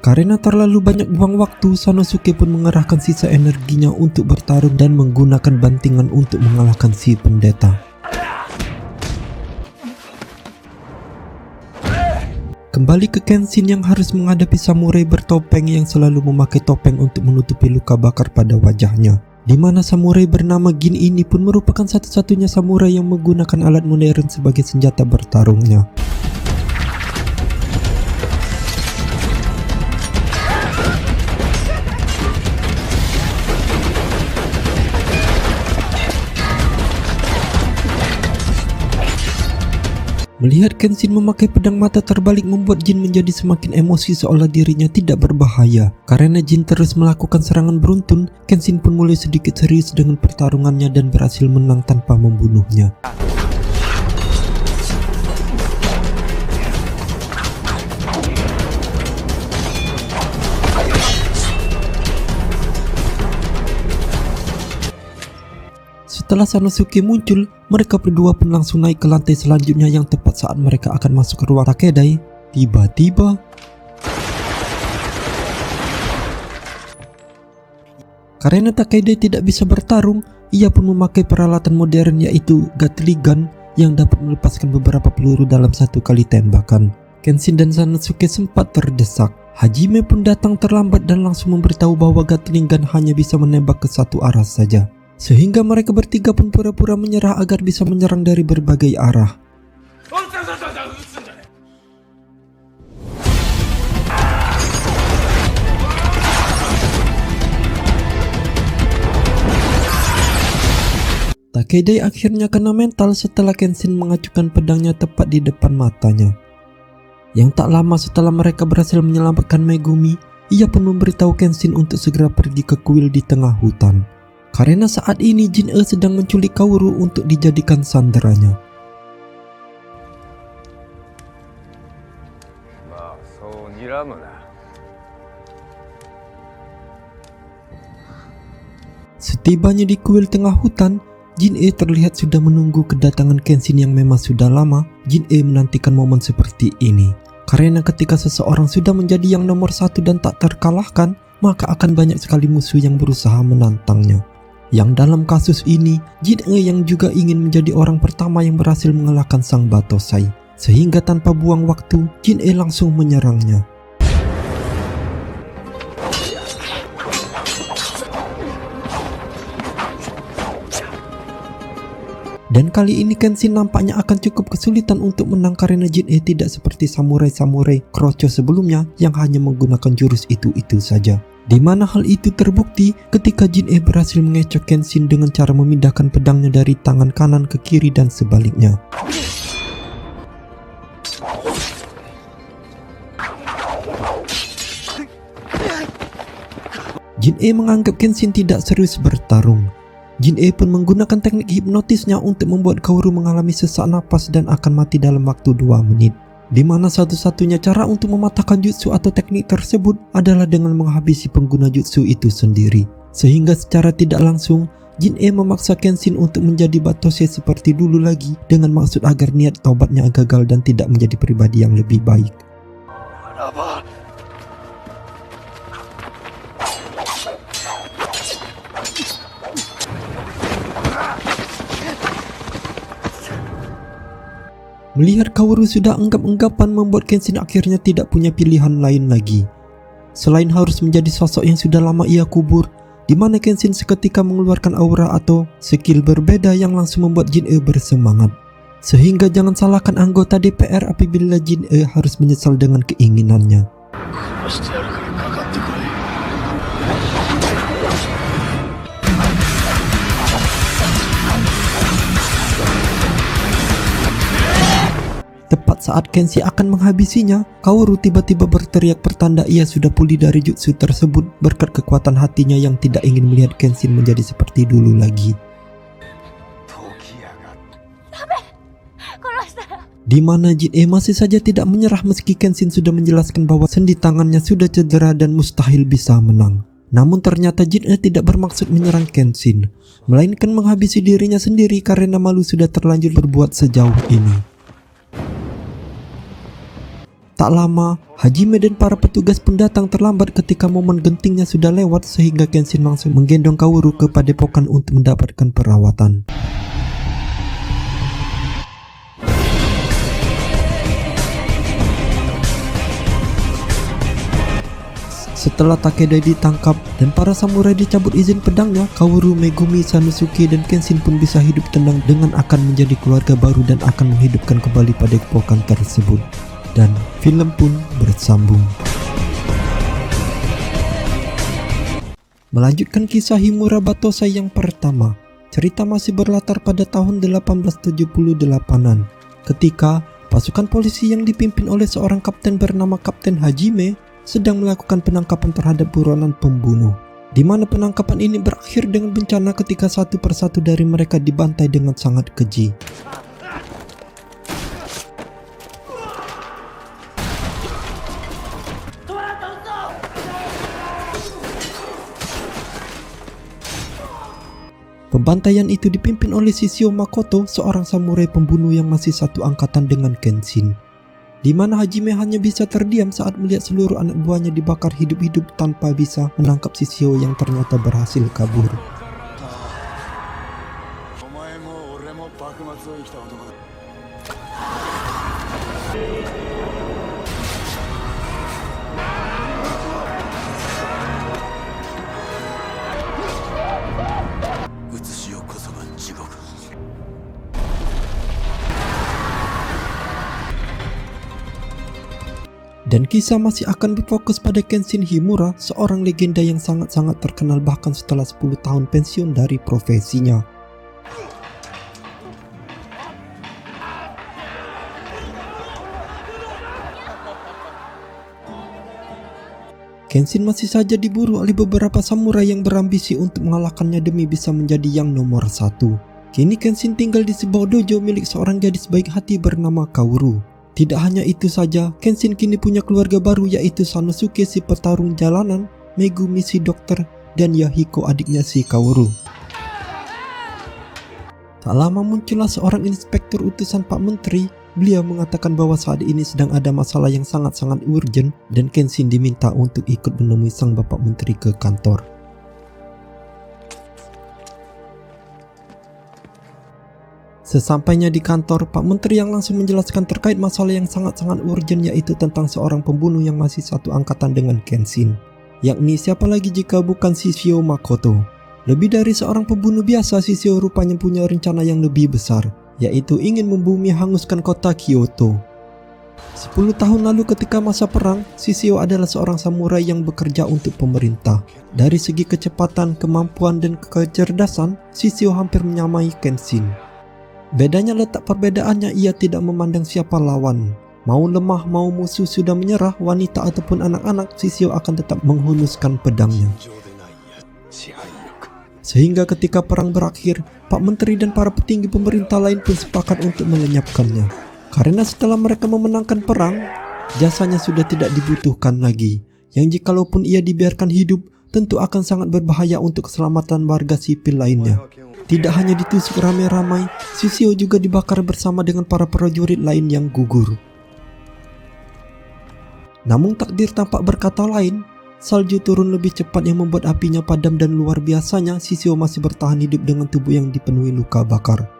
Karena terlalu banyak buang waktu, Sanosuke pun mengerahkan sisa energinya untuk bertarung dan menggunakan bantingan untuk mengalahkan si pendeta. Kembali ke Kenshin yang harus menghadapi samurai bertopeng yang selalu memakai topeng untuk menutupi luka bakar pada wajahnya. Di mana samurai bernama Gin ini pun merupakan satu-satunya samurai yang menggunakan alat modern sebagai senjata bertarungnya. Melihat Kenshin memakai pedang mata terbalik membuat Jin menjadi semakin emosi seolah dirinya tidak berbahaya. Karena Jin terus melakukan serangan beruntun, Kenshin pun mulai sedikit serius dengan pertarungannya dan berhasil menang tanpa membunuhnya. Setelah Sanosuke muncul, mereka berdua pun langsung naik ke lantai selanjutnya yang tepat saat mereka akan masuk ke ruang Takeda. Tiba-tiba karena Takeda tidak bisa bertarung, ia pun memakai peralatan modern yaitu Gatling Gun yang dapat melepaskan beberapa peluru dalam satu kali tembakan. Kenshin dan Sanosuke sempat terdesak. Hajime pun datang terlambat dan langsung memberitahu bahwa Gatling Gun hanya bisa menembak ke satu arah saja. Sehingga mereka bertiga pun pura-pura menyerah agar bisa menyerang dari berbagai arah. Takeda akhirnya kena mental setelah Kenshin mengacukan pedangnya tepat di depan matanya. Yang tak lama setelah mereka berhasil menyelamatkan Megumi, ia pun memberitahu Kenshin untuk segera pergi ke kuil di tengah hutan. Karena saat ini Jin-E sedang menculik Kaoru untuk dijadikan sanderanya. Setibanya di kuil tengah hutan, Jin-E terlihat sudah menunggu kedatangan Kenshin yang memang sudah lama. Jin-E menantikan momen seperti ini. Karena ketika seseorang sudah menjadi yang nomor satu dan tak terkalahkan, maka akan banyak sekali musuh yang berusaha menantangnya. Yang dalam kasus ini, Jin-E yang juga ingin menjadi orang pertama yang berhasil mengalahkan sang Batosai. Sehingga tanpa buang waktu, Jin-E langsung menyerangnya. Dan kali ini Kenshin nampaknya akan cukup kesulitan untuk menang karena Jin-E tidak seperti samurai-samurai kroco sebelumnya yang hanya menggunakan jurus itu-itu saja. Di mana hal itu terbukti ketika Jin-E berhasil mengecoh Kenshin dengan cara memindahkan pedangnya dari tangan kanan ke kiri dan sebaliknya. Jin-E menganggap Kenshin tidak serius bertarung. Jin-E pun menggunakan teknik hipnotisnya untuk membuat Kaoru mengalami sesak napas dan akan mati dalam waktu 2 menit. Di mana satu-satunya cara untuk mematahkan jutsu atau teknik tersebut adalah dengan menghabisi pengguna jutsu itu sendiri. Sehingga secara tidak langsung, Jin-E memaksa Kenshin untuk menjadi Batosai seperti dulu lagi dengan maksud agar niat taubatnya gagal dan tidak menjadi pribadi yang lebih baik. Melihat Kaoru sudah enggap-enggapan membuat Kenshin akhirnya tidak punya pilihan lain lagi. Selain harus menjadi sosok yang sudah lama ia kubur, di mana Kenshin seketika mengeluarkan aura atau skill berbeda yang langsung membuat Jin-E bersemangat. Sehingga jangan salahkan anggota DPR apabila Jin-E harus menyesal dengan keinginannya. Tepat saat Kenshin akan menghabisinya, Kaoru tiba-tiba berteriak pertanda ia sudah pulih dari jutsu tersebut berkat kekuatan hatinya yang tidak ingin melihat Kenshin menjadi seperti dulu lagi. Di mana Jin-E masih saja tidak menyerah meski Kenshin sudah menjelaskan bahwa sendi tangannya sudah cedera dan mustahil bisa menang. Namun ternyata Jin-E tidak bermaksud menyerang Kenshin, melainkan menghabisi dirinya sendiri karena malu sudah terlanjur berbuat sejauh ini. Tak lama, Hajime dan para petugas pun datang terlambat ketika momen gentingnya sudah lewat sehingga Kenshin langsung menggendong Kaworu ke padepokan untuk mendapatkan perawatan. Setelah Takeda ditangkap dan para samurai dicabut izin pedangnya, Kaworu, Megumi, Sanosuke, dan Kenshin pun bisa hidup tenang dengan akan menjadi keluarga baru dan akan menghidupkan kembali padepokan tersebut. Dan film pun bersambung. Melanjutkan kisah Himura Batosai yang pertama. Cerita masih berlatar pada tahun 1878-an, ketika pasukan polisi yang dipimpin oleh seorang kapten bernama Kapten Hajime sedang melakukan penangkapan terhadap buronan pembunuh, di mana penangkapan ini berakhir dengan bencana ketika satu persatu dari mereka dibantai dengan sangat keji. Pembantaian itu dipimpin oleh Shishio Makoto, seorang samurai pembunuh yang masih satu angkatan dengan Kenshin, di mana Hajime hanya bisa terdiam saat melihat seluruh anak buahnya dibakar hidup-hidup tanpa bisa menangkap Shishio yang ternyata berhasil kabur. Dan kisah masih akan berfokus pada Kenshin Himura, seorang legenda yang sangat-sangat terkenal bahkan setelah 10 tahun pensiun dari profesinya. Kenshin masih saja diburu oleh beberapa samurai yang berambisi untuk mengalahkannya demi bisa menjadi yang nomor 1. Kini Kenshin tinggal di sebuah dojo milik seorang gadis baik hati bernama Kaworu. Tidak hanya itu saja, Kenshin kini punya keluarga baru yaitu Sanosuke si petarung jalanan, Megumi si dokter, dan Yahiko adiknya si Kaworu. Tak lama muncullah seorang inspektur utusan Pak Menteri. Beliau mengatakan bahwa saat ini sedang ada masalah yang sangat-sangat urgent dan Kenshin diminta untuk ikut menemui sang Bapak Menteri ke kantor. Sesampainya di kantor, Pak Menteri yang langsung menjelaskan terkait masalah yang sangat-sangat urgent yaitu tentang seorang pembunuh yang masih satu angkatan dengan Kenshin. Yakni siapa lagi jika bukan Shishio Makoto. Lebih dari seorang pembunuh biasa, Shishio rupanya punya rencana yang lebih besar, yaitu ingin membumi hanguskan kota Kyoto. 10 tahun lalu ketika masa perang, Shishio adalah seorang samurai yang bekerja untuk pemerintah. Dari segi kecepatan, kemampuan, dan kecerdasan, Shishio hampir menyamai Kenshin. Bedanya letak perbedaannya, ia tidak memandang siapa lawan. Mau lemah, mau musuh sudah menyerah, wanita ataupun anak-anak, Shishio akan tetap menghunuskan pedangnya. Sehingga ketika perang berakhir, Pak Menteri dan para petinggi pemerintah lain pun sepakat untuk melenyapkannya. Karena setelah mereka memenangkan perang, jasanya sudah tidak dibutuhkan lagi. Yang jikalaupun ia dibiarkan hidup, tentu akan sangat berbahaya untuk keselamatan warga sipil lainnya. Tidak hanya ditusuk ramai-ramai, Shishio juga dibakar bersama dengan para prajurit lain yang gugur. Namun takdir tampak berkata lain. Salju turun lebih cepat yang membuat apinya padam dan luar biasanya Shishio masih bertahan hidup dengan tubuh yang dipenuhi luka bakar.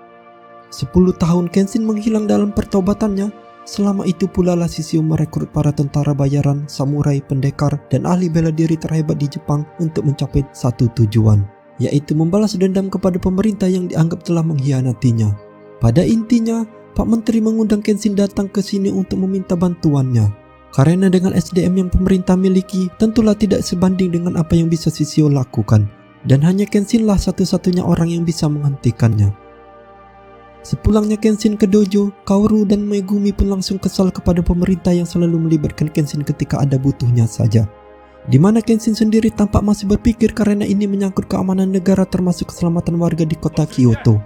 10 tahun Kenshin menghilang dalam pertobatannya. Selama itu pula lah Shishio merekrut para tentara bayaran, samurai, pendekar, dan ahli bela diri terhebat di Jepang untuk mencapai satu tujuan, yaitu membalas dendam kepada pemerintah yang dianggap telah mengkhianatinya. Pada intinya, Pak Menteri mengundang Kenshin datang ke sini untuk meminta bantuannya. Karena dengan SDM yang pemerintah miliki, tentulah tidak sebanding dengan apa yang bisa Shishio lakukan. Dan hanya Kenshin lah satu-satunya orang yang bisa menghentikannya. Sepulangnya Kenshin ke dojo, Kaworu dan Megumi pun langsung kesal kepada pemerintah yang selalu melibatkan Kenshin ketika ada butuhnya saja. Di mana Kenshin sendiri tampak masih berpikir karena ini menyangkut keamanan negara termasuk keselamatan warga di kota Kyoto.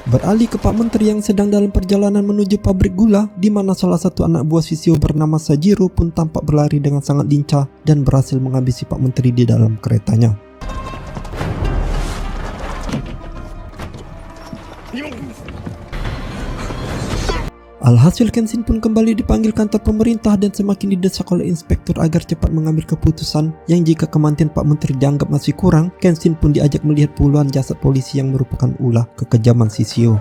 Beralih ke Pak Menteri yang sedang dalam perjalanan menuju pabrik gula, di mana salah satu anak buah Shishio bernama Sajiro pun tampak berlari dengan sangat lincah dan berhasil menghabisi Pak Menteri di dalam keretanya. Alhasil Kenshin pun kembali dipanggil kantor pemerintah dan semakin didesak oleh inspektur agar cepat mengambil keputusan yang jika kematian Pak Menteri dianggap masih kurang, Kenshin pun diajak melihat puluhan jasad polisi yang merupakan ulah kekejaman Shishio.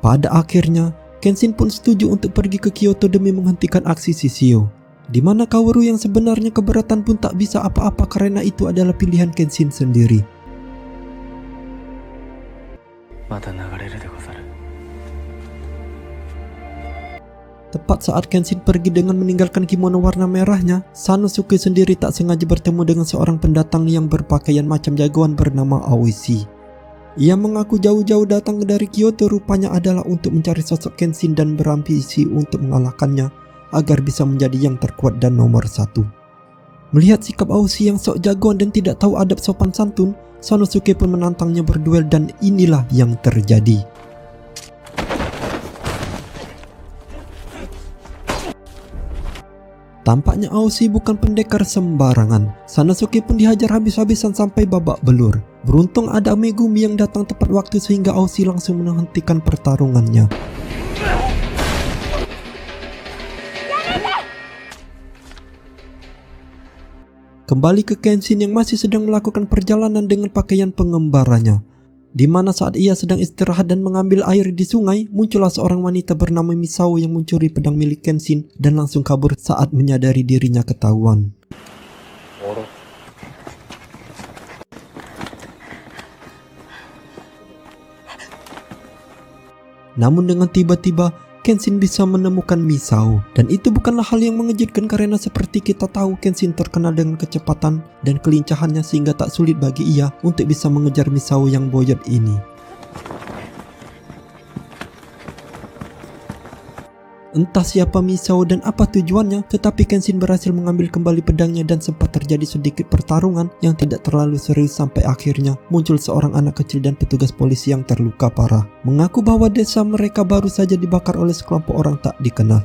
Pada akhirnya, Kenshin pun setuju untuk pergi ke Kyoto demi menghentikan aksi Shishio. Di mana Kaworu yang sebenarnya keberatan pun tak bisa apa-apa karena itu adalah pilihan Kenshin sendiri. Tepat saat Kenshin pergi dengan meninggalkan kimono warna merahnya, Sanosuke sendiri tak sengaja bertemu dengan seorang pendatang yang berpakaian macam jagoan bernama Aoishi. Ia mengaku jauh-jauh datang dari Kyoto rupanya adalah untuk mencari sosok Kenshin dan berambisi untuk mengalahkannya agar bisa menjadi yang terkuat dan nomor 1. Melihat sikap Aoishi yang sok jagoan dan tidak tahu adab sopan santun, Sanosuke pun menantangnya berduel dan inilah yang terjadi. Tampaknya Aoishi bukan pendekar sembarangan. Sanosuke pun dihajar habis-habisan sampai babak belur. Beruntung ada Megumi yang datang tepat waktu sehingga Aoishi langsung menghentikan pertarungannya. Kembali ke Kenshin yang masih sedang melakukan perjalanan dengan pakaian pengembaranya. Di mana saat ia sedang istirahat dan mengambil air di sungai, muncullah seorang wanita bernama Misao yang mencuri pedang milik Kenshin dan langsung kabur saat menyadari dirinya ketahuan. Namun dengan tiba-tiba, Kenshin bisa menemukan Misao. Dan itu bukanlah hal yang mengejutkan karena seperti kita tahu Kenshin terkenal dengan kecepatan dan kelincahannya sehingga tak sulit bagi ia untuk bisa mengejar Misao yang boyot ini. Entah siapa Misao dan apa tujuannya, tetapi Kenshin berhasil mengambil kembali pedangnya dan sempat terjadi sedikit pertarungan yang tidak terlalu serius sampai akhirnya muncul seorang anak kecil dan petugas polisi yang terluka parah. Mengaku bahwa desa mereka baru saja dibakar oleh sekelompok orang tak dikenal.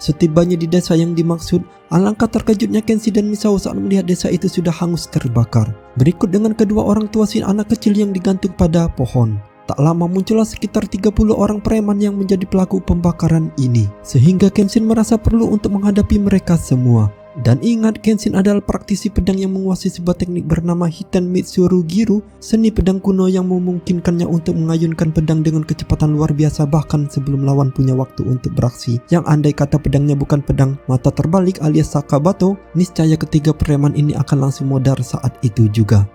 Setibanya di desa yang dimaksud, alangkah terkejutnya Kenshin dan Misao saat melihat desa itu sudah hangus terbakar. Berikut dengan kedua orang tua si anak kecil yang digantung pada pohon. Tak lama muncullah sekitar 30 orang preman yang menjadi pelaku pembakaran ini. Sehingga Kenshin merasa perlu untuk menghadapi mereka semua. Dan ingat, Kenshin adalah praktisi pedang yang menguasai sebuah teknik bernama Hiten Mitsuru Giru, seni pedang kuno yang memungkinkannya untuk mengayunkan pedang dengan kecepatan luar biasa bahkan sebelum lawan punya waktu untuk beraksi. Yang andai kata pedangnya bukan pedang mata terbalik alias Sakabato, niscaya ketiga preman ini akan langsung modar saat itu juga.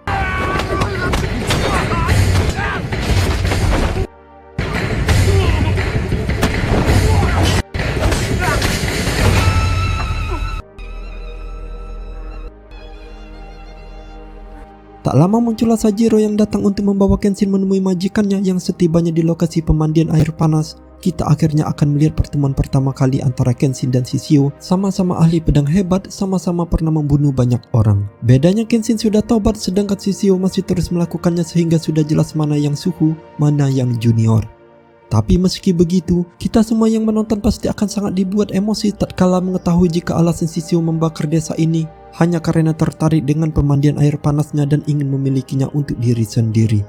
Tak lama muncullah Sajiro yang datang untuk membawa Kenshin menemui majikannya yang setibanya di lokasi pemandian air panas. Kita akhirnya akan melihat pertemuan pertama kali antara Kenshin dan Shishio. Sama-sama ahli pedang hebat, sama-sama pernah membunuh banyak orang. Bedanya Kenshin sudah tobat sedangkan Shishio masih terus melakukannya sehingga sudah jelas mana yang suhu, mana yang junior. Tapi meski begitu, kita semua yang menonton pasti akan sangat dibuat emosi tatkala mengetahui jika alasan Shishio membakar desa ini hanya karena tertarik dengan pemandian air panasnya dan ingin memilikinya untuk diri sendiri.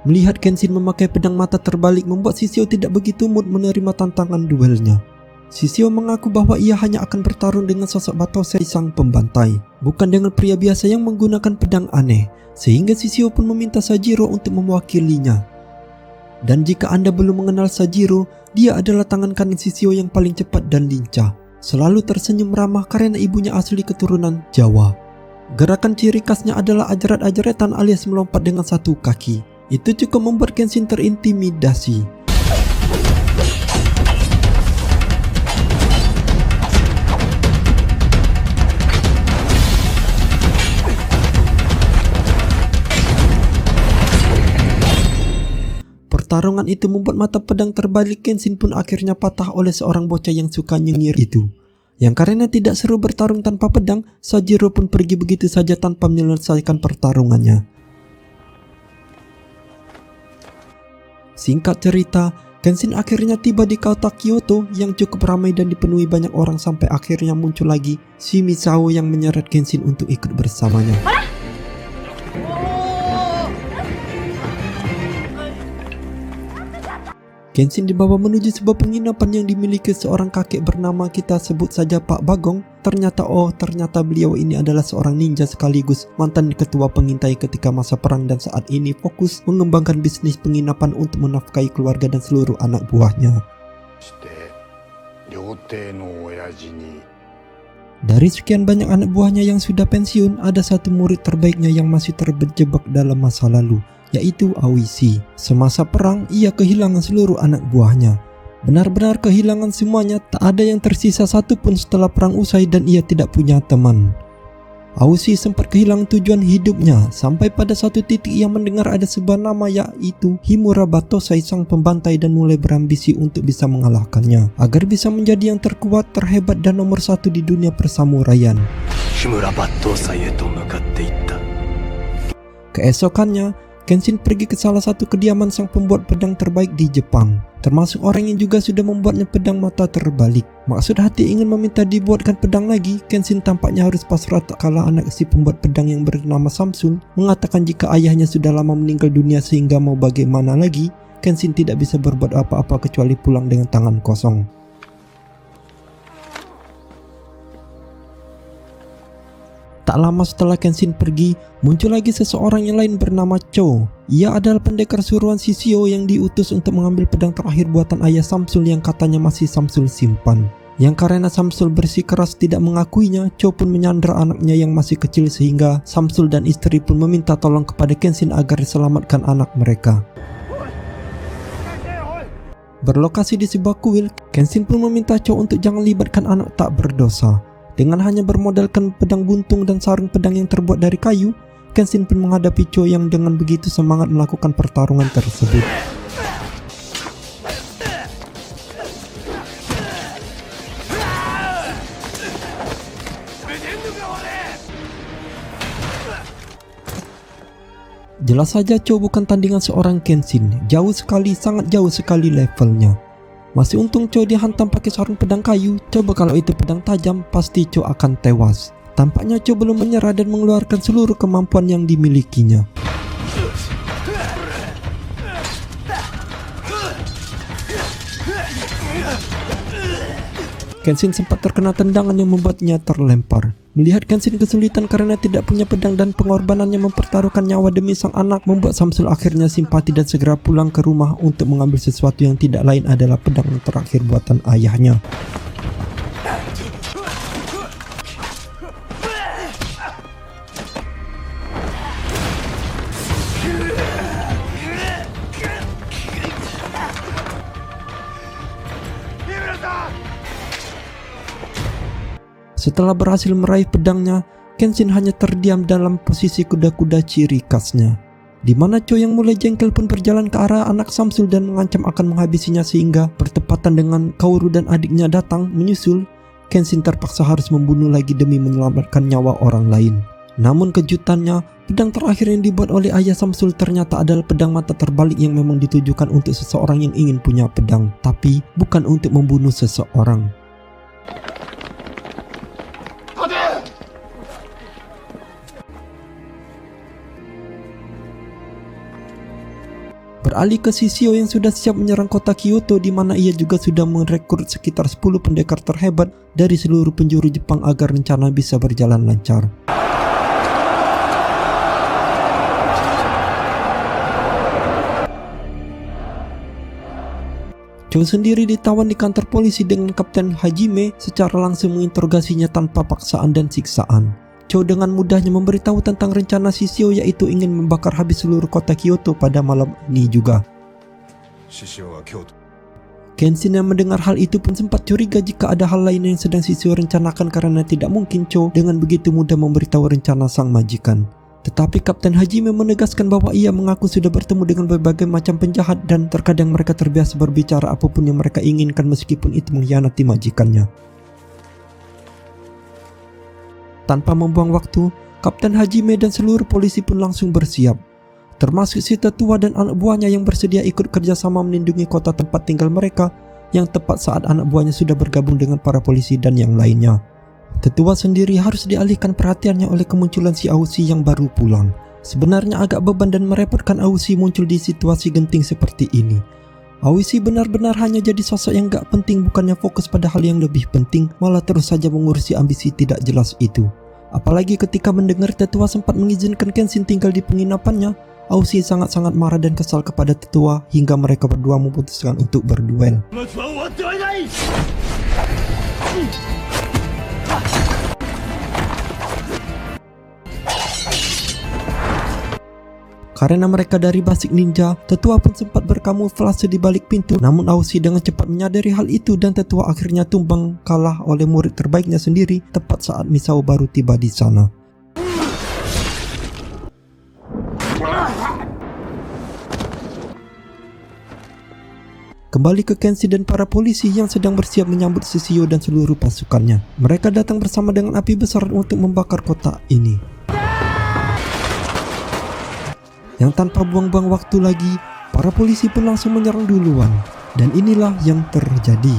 Melihat Kenshin memakai pedang mata terbalik membuat Shishio tidak begitu mood menerima tantangan duelnya. Shishio mengaku bahwa ia hanya akan bertarung dengan sosok Batose sang pembantai, bukan dengan pria biasa yang menggunakan pedang aneh, sehingga Shishio pun meminta Sajiro untuk mewakilinya. Dan jika Anda belum mengenal Sajiro, dia adalah tangan kanan Shishio yang paling cepat dan lincah. Selalu tersenyum ramah karena ibunya asli keturunan Jawa. Gerakan ciri khasnya adalah ajarat-ajaretan alias melompat dengan satu kaki. Itu cukup membuat Kenshin terintimidasi. Pertarungan itu membuat mata pedang terbalik Kenshin pun akhirnya patah oleh seorang bocah yang suka nyengir itu. Yang karena tidak seru bertarung tanpa pedang, Sajiro pun pergi begitu saja tanpa menyelesaikan pertarungannya. Singkat cerita, Kenshin akhirnya tiba di kota Kyoto yang cukup ramai dan dipenuhi banyak orang sampai akhirnya muncul lagi si Misao yang menyeret Kenshin untuk ikut bersamanya. Kenshin dibawa menuju sebuah penginapan yang dimiliki seorang kakek bernama, kita sebut saja Pak Bagong. Ternyata beliau ini adalah seorang ninja sekaligus mantan ketua pengintai ketika masa perang dan saat ini fokus mengembangkan bisnis penginapan untuk menafkahi keluarga dan seluruh anak buahnya. Dari sekian banyak anak buahnya yang sudah pensiun, ada satu murid terbaiknya yang masih terjebak dalam masa lalu, yaitu Aoishi. Semasa perang, ia kehilangan seluruh anak buahnya. Benar-benar kehilangan semuanya, tak ada yang tersisa satupun setelah perang usai dan ia tidak punya teman. Aoishi sempat kehilangan tujuan hidupnya sampai pada satu titik ia mendengar ada sebuah nama, yaitu Himura Batosai, sang pembantai, dan mulai berambisi untuk bisa mengalahkannya agar bisa menjadi yang terkuat, terhebat, dan nomor satu di dunia persamuraian. Keesokannya, Kenshin pergi ke salah satu kediaman sang pembuat pedang terbaik di Jepang, termasuk orang yang juga sudah membuatnya pedang mata terbalik. Maksud hati ingin meminta dibuatkan pedang lagi, Kenshin tampaknya harus pasrah tak kala anak si pembuat pedang yang bernama Samsul mengatakan jika ayahnya sudah lama meninggal dunia sehingga mau bagaimana lagi, Kenshin tidak bisa berbuat apa-apa kecuali pulang dengan tangan kosong. Tak lama setelah Kenshin pergi, muncul lagi seseorang yang lain bernama Cho. Ia adalah pendekar suruhan Shishio yang diutus untuk mengambil pedang terakhir buatan ayah Samsul yang katanya masih Samsul simpan. Yang karena Samsul bersikeras tidak mengakuinya, Cho pun menyandra anaknya yang masih kecil sehingga Samsul dan istri pun meminta tolong kepada Kenshin agar diselamatkan anak mereka. Berlokasi di sebuah kuil, Kenshin pun meminta Cho untuk jangan libatkan anak tak berdosa. Dengan hanya bermodalkan pedang buntung dan sarung pedang yang terbuat dari kayu, Kenshin pun menghadapi Cho yang dengan begitu semangat melakukan pertarungan tersebut. Jelas saja Cho bukan tandingan seorang Kenshin, sangat jauh sekali levelnya. Masih untung Cho dihantam pakai sarung pedang kayu. Coba kalau itu pedang tajam, pasti Cho akan tewas. Tampaknya Cho belum menyerah dan mengeluarkan seluruh kemampuan yang dimilikinya. Kenshin sempat terkena tendangan yang membuatnya terlempar. Melihat Kenshin kesulitan karena tidak punya pedang dan pengorbanannya mempertaruhkan nyawa demi sang anak, membuat Samsul akhirnya simpati dan segera pulang ke rumah untuk mengambil sesuatu yang tidak lain adalah pedang terakhir buatan ayahnya. Setelah berhasil meraih pedangnya, Kenshin hanya terdiam dalam posisi kuda-kuda ciri khasnya, di mana Cho yang mulai jengkel pun berjalan ke arah anak Samsul dan mengancam akan menghabisinya sehingga bertepatan dengan Kaoru dan adiknya datang menyusul. Kenshin terpaksa harus membunuh lagi demi menyelamatkan nyawa orang lain. Namun kejutannya, pedang terakhir yang dibuat oleh ayah Samsul ternyata adalah pedang mata terbalik yang memang ditujukan untuk seseorang yang ingin punya pedang, tapi bukan untuk membunuh seseorang. Beralih ke Shishio yang sudah siap menyerang kota Kyoto, di mana ia juga sudah merekrut sekitar 10 pendekar terhebat dari seluruh penjuru Jepang agar rencana bisa berjalan lancar. Cho sendiri ditawan di kantor polisi dengan Kapten Hajime secara langsung menginterogasinya tanpa paksaan dan siksaan. Cho dengan mudahnya memberitahu tentang rencana Shishio, yaitu ingin membakar habis seluruh kota Kyoto pada malam ini juga. Kenshin yang mendengar hal itu pun sempat curiga jika ada hal lain yang sedang Shishio rencanakan karena tidak mungkin Cho dengan begitu mudah memberitahu rencana sang majikan. Tetapi Kapten Hajime menegaskan bahwa ia mengaku sudah bertemu dengan berbagai macam penjahat dan terkadang mereka terbiasa berbicara apapun yang mereka inginkan meskipun itu mengkhianati majikannya. Tanpa membuang waktu, Kapten Hajime dan seluruh polisi pun langsung bersiap. termasuk si tetua dan anak buahnya yang bersedia ikut kerjasama melindungi kota tempat tinggal mereka yang tepat saat anak buahnya sudah bergabung dengan para polisi dan yang lainnya. Tetua sendiri harus dialihkan perhatiannya oleh kemunculan si Ausi yang baru pulang. Sebenarnya agak beban dan merepotkan Ausi muncul di situasi genting seperti ini. Ausi benar-benar hanya jadi sosok yang gak penting, bukannya fokus pada hal yang lebih penting, malah terus saja mengurusi ambisi tidak jelas itu. Apalagi ketika mendengar tetua sempat mengizinkan Kenshin tinggal di penginapannya, Ausi sangat-sangat marah dan kesal kepada tetua hingga mereka berdua memutuskan untuk berduel. Karena mereka dari basic ninja, tetua pun sempat berkamuflase di balik pintu. Namun Ausi dengan cepat menyadari hal itu dan tetua akhirnya tumbang kalah oleh murid terbaiknya sendiri tepat saat Misao baru tiba di sana. Kembali ke Kenshin dan para polisi yang sedang bersiap menyambut Shishio dan seluruh pasukannya. Mereka datang bersama dengan api besar untuk membakar kota ini. Yang tanpa buang-buang waktu lagi, para polisi pun langsung menyerang duluan. Dan inilah yang terjadi.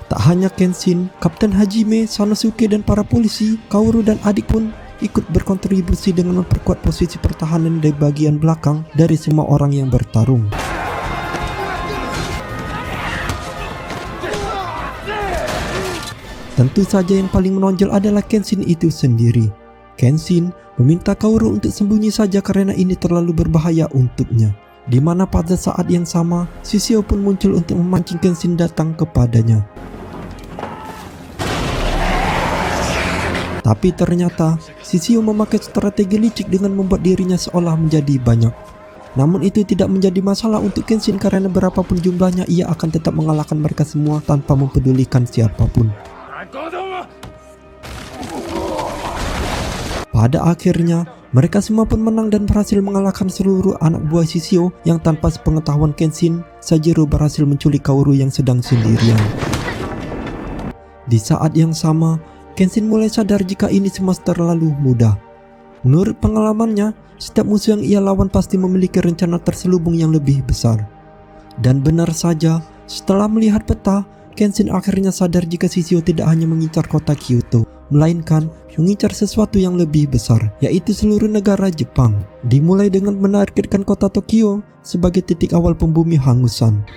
Tak hanya Kenshin, Kapten Hajime, Sanosuke dan para polisi, Kaoru dan adik pun ikut berkontribusi dengan memperkuat posisi pertahanan dari bagian belakang dari semua orang yang bertarung. Tentu saja yang paling menonjol adalah Kenshin itu sendiri. Kenshin meminta Kaoru untuk sembunyi saja karena ini terlalu berbahaya untuknya. Di mana pada saat yang sama, Shishio pun muncul untuk memancing Kenshin datang kepadanya. Tapi ternyata Shishio memakai strategi licik dengan membuat dirinya seolah menjadi banyak. Namun itu tidak menjadi masalah untuk Kenshin karena berapapun jumlahnya ia akan tetap mengalahkan mereka semua tanpa mempedulikan siapapun. Pada akhirnya, mereka semua pun menang dan berhasil mengalahkan seluruh anak buah Shishio yang tanpa sepengetahuan Kenshin, Sajiro berhasil menculik Kaoru yang sedang sendirian. Di saat yang sama, Kenshin mulai sadar jika ini semua terlalu mudah. Menurut pengalamannya, setiap musuh yang ia lawan pasti memiliki rencana terselubung yang lebih besar. Dan benar saja, setelah melihat peta, Kenshin akhirnya sadar jika Shishio tidak hanya mengincar kota Kyoto, melainkan mengincar sesuatu yang lebih besar, yaitu seluruh negara Jepang. Dimulai dengan menargetkan kota Tokyo sebagai titik awal pembumi hangusan.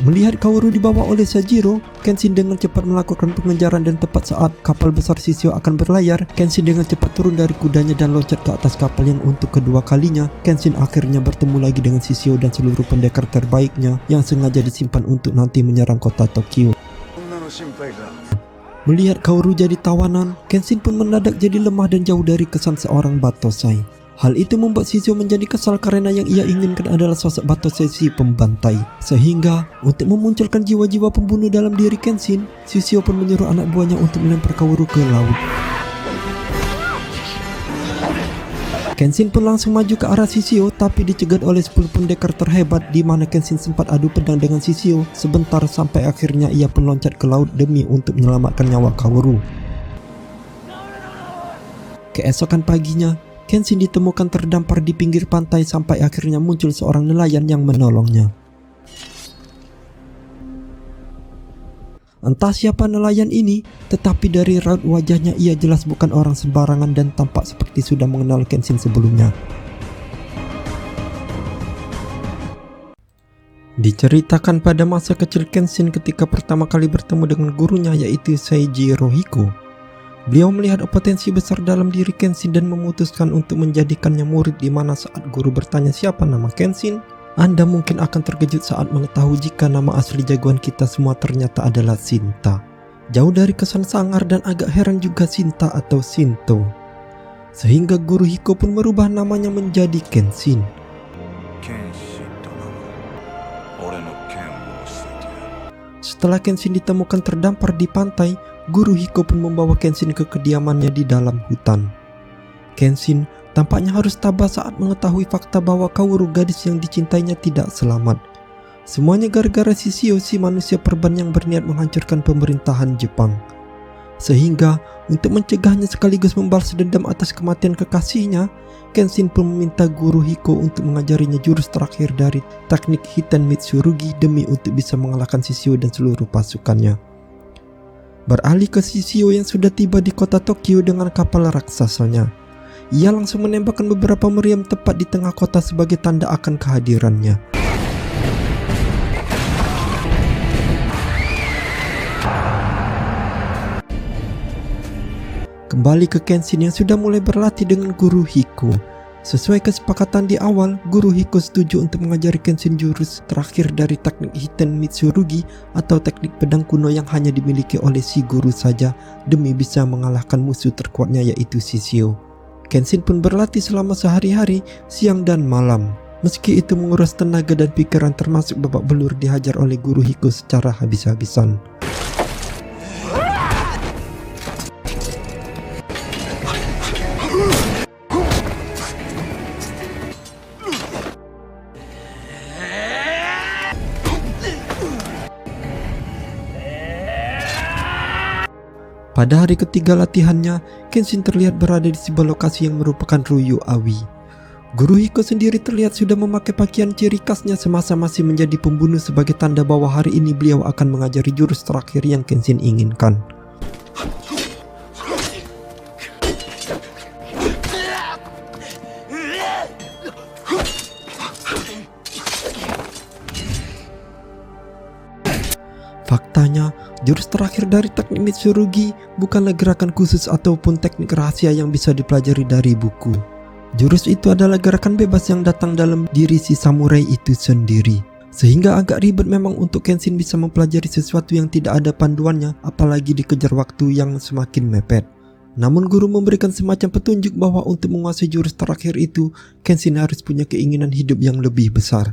Melihat Kaoru dibawa oleh Sajiro, Kenshin dengan cepat melakukan pengejaran dan tepat saat kapal besar Shishio akan berlayar, Kenshin dengan cepat turun dari kudanya dan loncat ke atas kapal yang untuk kedua kalinya, Kenshin akhirnya bertemu lagi dengan Shishio dan seluruh pendekar terbaiknya yang sengaja disimpan untuk nanti menyerang kota Tokyo. Melihat Kaoru jadi tawanan, Kenshin pun mendadak jadi lemah dan jauh dari kesan seorang Battosai. Hal itu membuat Shishio menjadi kesal karena yang ia inginkan adalah sosok Battosai si pembantai. Sehingga, untuk memunculkan jiwa-jiwa pembunuh dalam diri Kenshin, Shishio pun menyuruh anak buahnya untuk melempar Kaoru ke laut. Kenshin pun langsung maju ke arah Shishio tapi dicegat oleh 10 pendekar terhebat di mana Kenshin sempat adu pedang dengan Shishio sebentar sampai akhirnya ia pun loncat ke laut demi untuk menyelamatkan nyawa Kaoru. Keesokan paginya, Kenshin ditemukan terdampar di pinggir pantai sampai akhirnya muncul seorang nelayan yang menolongnya. Entah siapa nelayan ini, tetapi dari raut wajahnya ia jelas bukan orang sembarangan dan tampak seperti sudah mengenal Kenshin sebelumnya. Diceritakan pada masa kecil Kenshin ketika pertama kali bertemu dengan gurunya yaitu Seiji Rohiko. Beliau melihat potensi besar dalam diri Kenshin dan memutuskan untuk menjadikannya murid, di mana saat guru bertanya siapa nama Kenshin, Anda mungkin akan terkejut saat mengetahui jika nama asli jagoan kita semua ternyata adalah Shinta. Jauh dari kesan sangar dan agak heran juga Shinta atau Shinto. Sehingga guru Hiko pun merubah namanya menjadi Kenshin. Setelah Kenshin ditemukan terdampar di pantai, guru Hiko pun membawa Kenshin ke kediamannya di dalam hutan. Kenshin tampaknya harus tabah saat mengetahui fakta bahwa Kaoru, gadis yang dicintainya, tidak selamat. Semuanya gara-gara Shishio, si manusia perban yang berniat menghancurkan pemerintahan Jepang. Sehingga untuk mencegahnya sekaligus membalas dendam atas kematian kekasihnya, Kenshin pun meminta guru Hiko untuk mengajarinya jurus terakhir dari teknik Hiten Mitsurugi demi untuk bisa mengalahkan Shishio dan seluruh pasukannya. Beralih ke Shishio yang sudah tiba di kota Tokyo dengan kapal raksasanya, ia langsung menembakkan beberapa meriam tepat di tengah kota sebagai tanda akan kehadirannya. Kembali ke Kenshin yang sudah mulai berlatih dengan guru Hiko. Sesuai kesepakatan di awal, guru Hiko setuju untuk mengajari Kenshin jurus terakhir dari teknik Hiten Mitsurugi atau teknik pedang kuno yang hanya dimiliki oleh si guru saja demi bisa mengalahkan musuh terkuatnya yaitu Shishio. Kenshin pun berlatih selama sehari-hari, siang dan malam. Meski itu menguras tenaga dan pikiran termasuk babak belur dihajar oleh guru Hiko secara habis-habisan. Pada hari ketiga latihannya, Kenshin terlihat berada di sebuah lokasi yang merupakan Ryū Aoi. Guru Hiko sendiri terlihat sudah memakai pakaian ciri khasnya semasa masih menjadi pembunuh sebagai tanda bahwa hari ini beliau akan mengajari jurus terakhir yang Kenshin inginkan. Faktanya, jurus terakhir dari teknik Mitsurugi bukanlah gerakan khusus ataupun teknik rahasia yang bisa dipelajari dari buku. Jurus itu adalah gerakan bebas yang datang dalam diri si samurai itu sendiri. Sehingga agak ribet memang untuk Kenshin bisa mempelajari sesuatu yang tidak ada panduannya, apalagi dikejar waktu yang semakin mepet. Namun guru memberikan semacam petunjuk bahwa untuk menguasai jurus terakhir itu, Kenshin harus punya keinginan hidup yang lebih besar.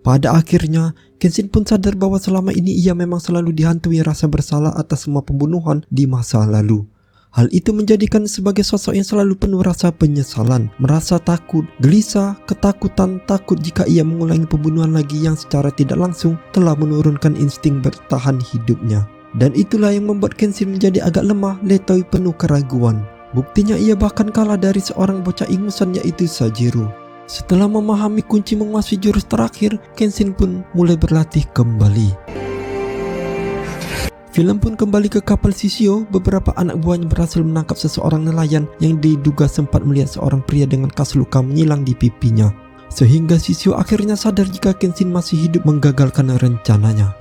Pada akhirnya, Kenshin pun sadar bahwa selama ini ia memang selalu dihantui rasa bersalah atas semua pembunuhan di masa lalu. Hal itu menjadikan sebagai sosok yang selalu penuh rasa penyesalan, merasa takut, gelisah, ketakutan, takut jika ia mengulangi pembunuhan lagi yang secara tidak langsung telah menurunkan insting bertahan hidupnya. Dan itulah yang membuat Kenshin menjadi agak lemah, letoy, penuh keraguan. Buktinya ia bahkan kalah dari seorang bocah ingusan yaitu Sajiro. Setelah memahami kunci menguasai jurus terakhir, Kenshin pun mulai berlatih kembali. Film pun kembali ke kapal Shishio. Beberapa anak buahnya berhasil menangkap seseorang nelayan yang diduga sempat melihat seorang pria dengan kas luka menyilang di pipinya. Sehingga Shishio akhirnya sadar jika Kenshin masih hidup menggagalkan rencananya.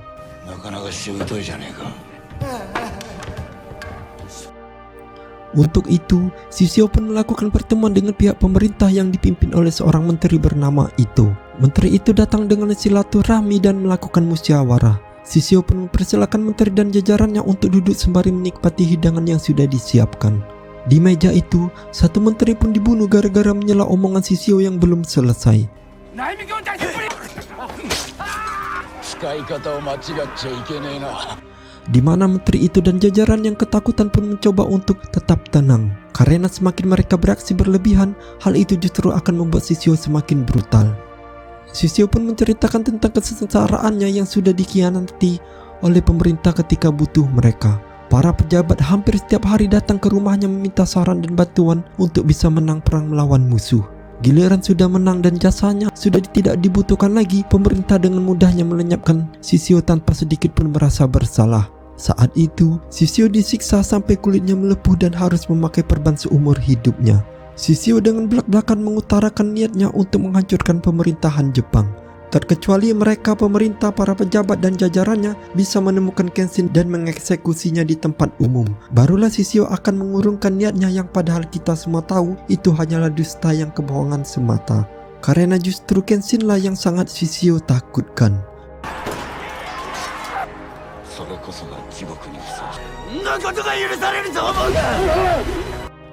Untuk itu, Shishio pun melakukan pertemuan dengan pihak pemerintah yang dipimpin oleh seorang menteri bernama Ito. Menteri itu datang dengan silaturahmi dan melakukan musyawarah. Shishio pun mempersilakan menteri dan jajarannya untuk duduk sembari menikmati hidangan yang sudah disiapkan. Di meja itu, satu menteri pun dibunuh gara-gara menyela omongan Shishio yang belum selesai. Di mana menteri itu dan jajaran yang ketakutan pun mencoba untuk tetap tenang. Karena semakin mereka beraksi berlebihan, hal itu justru akan membuat Shishio semakin brutal. Shishio pun menceritakan tentang kesengsaraannya yang sudah dikhianati oleh pemerintah ketika butuh mereka. Para pejabat hampir setiap hari datang ke rumahnya meminta saran dan bantuan untuk bisa menang perang melawan musuh. Giliran sudah menang dan jasanya sudah tidak dibutuhkan lagi, pemerintah dengan mudahnya melenyapkan Shishio tanpa sedikit pun merasa bersalah. Saat itu, Shishio disiksa sampai kulitnya melepuh dan harus memakai perban seumur hidupnya. Shishio dengan belak-belakan mengutarakan niatnya untuk menghancurkan pemerintahan Jepang. Terkecuali mereka pemerintah, para pejabat dan jajarannya bisa menemukan Kenshin dan mengeksekusinya di tempat umum. Barulah Shishio akan mengurungkan niatnya yang padahal kita semua tahu itu hanyalah dusta yang kebohongan semata. Karena justru Kenshin lah yang sangat Shishio takutkan.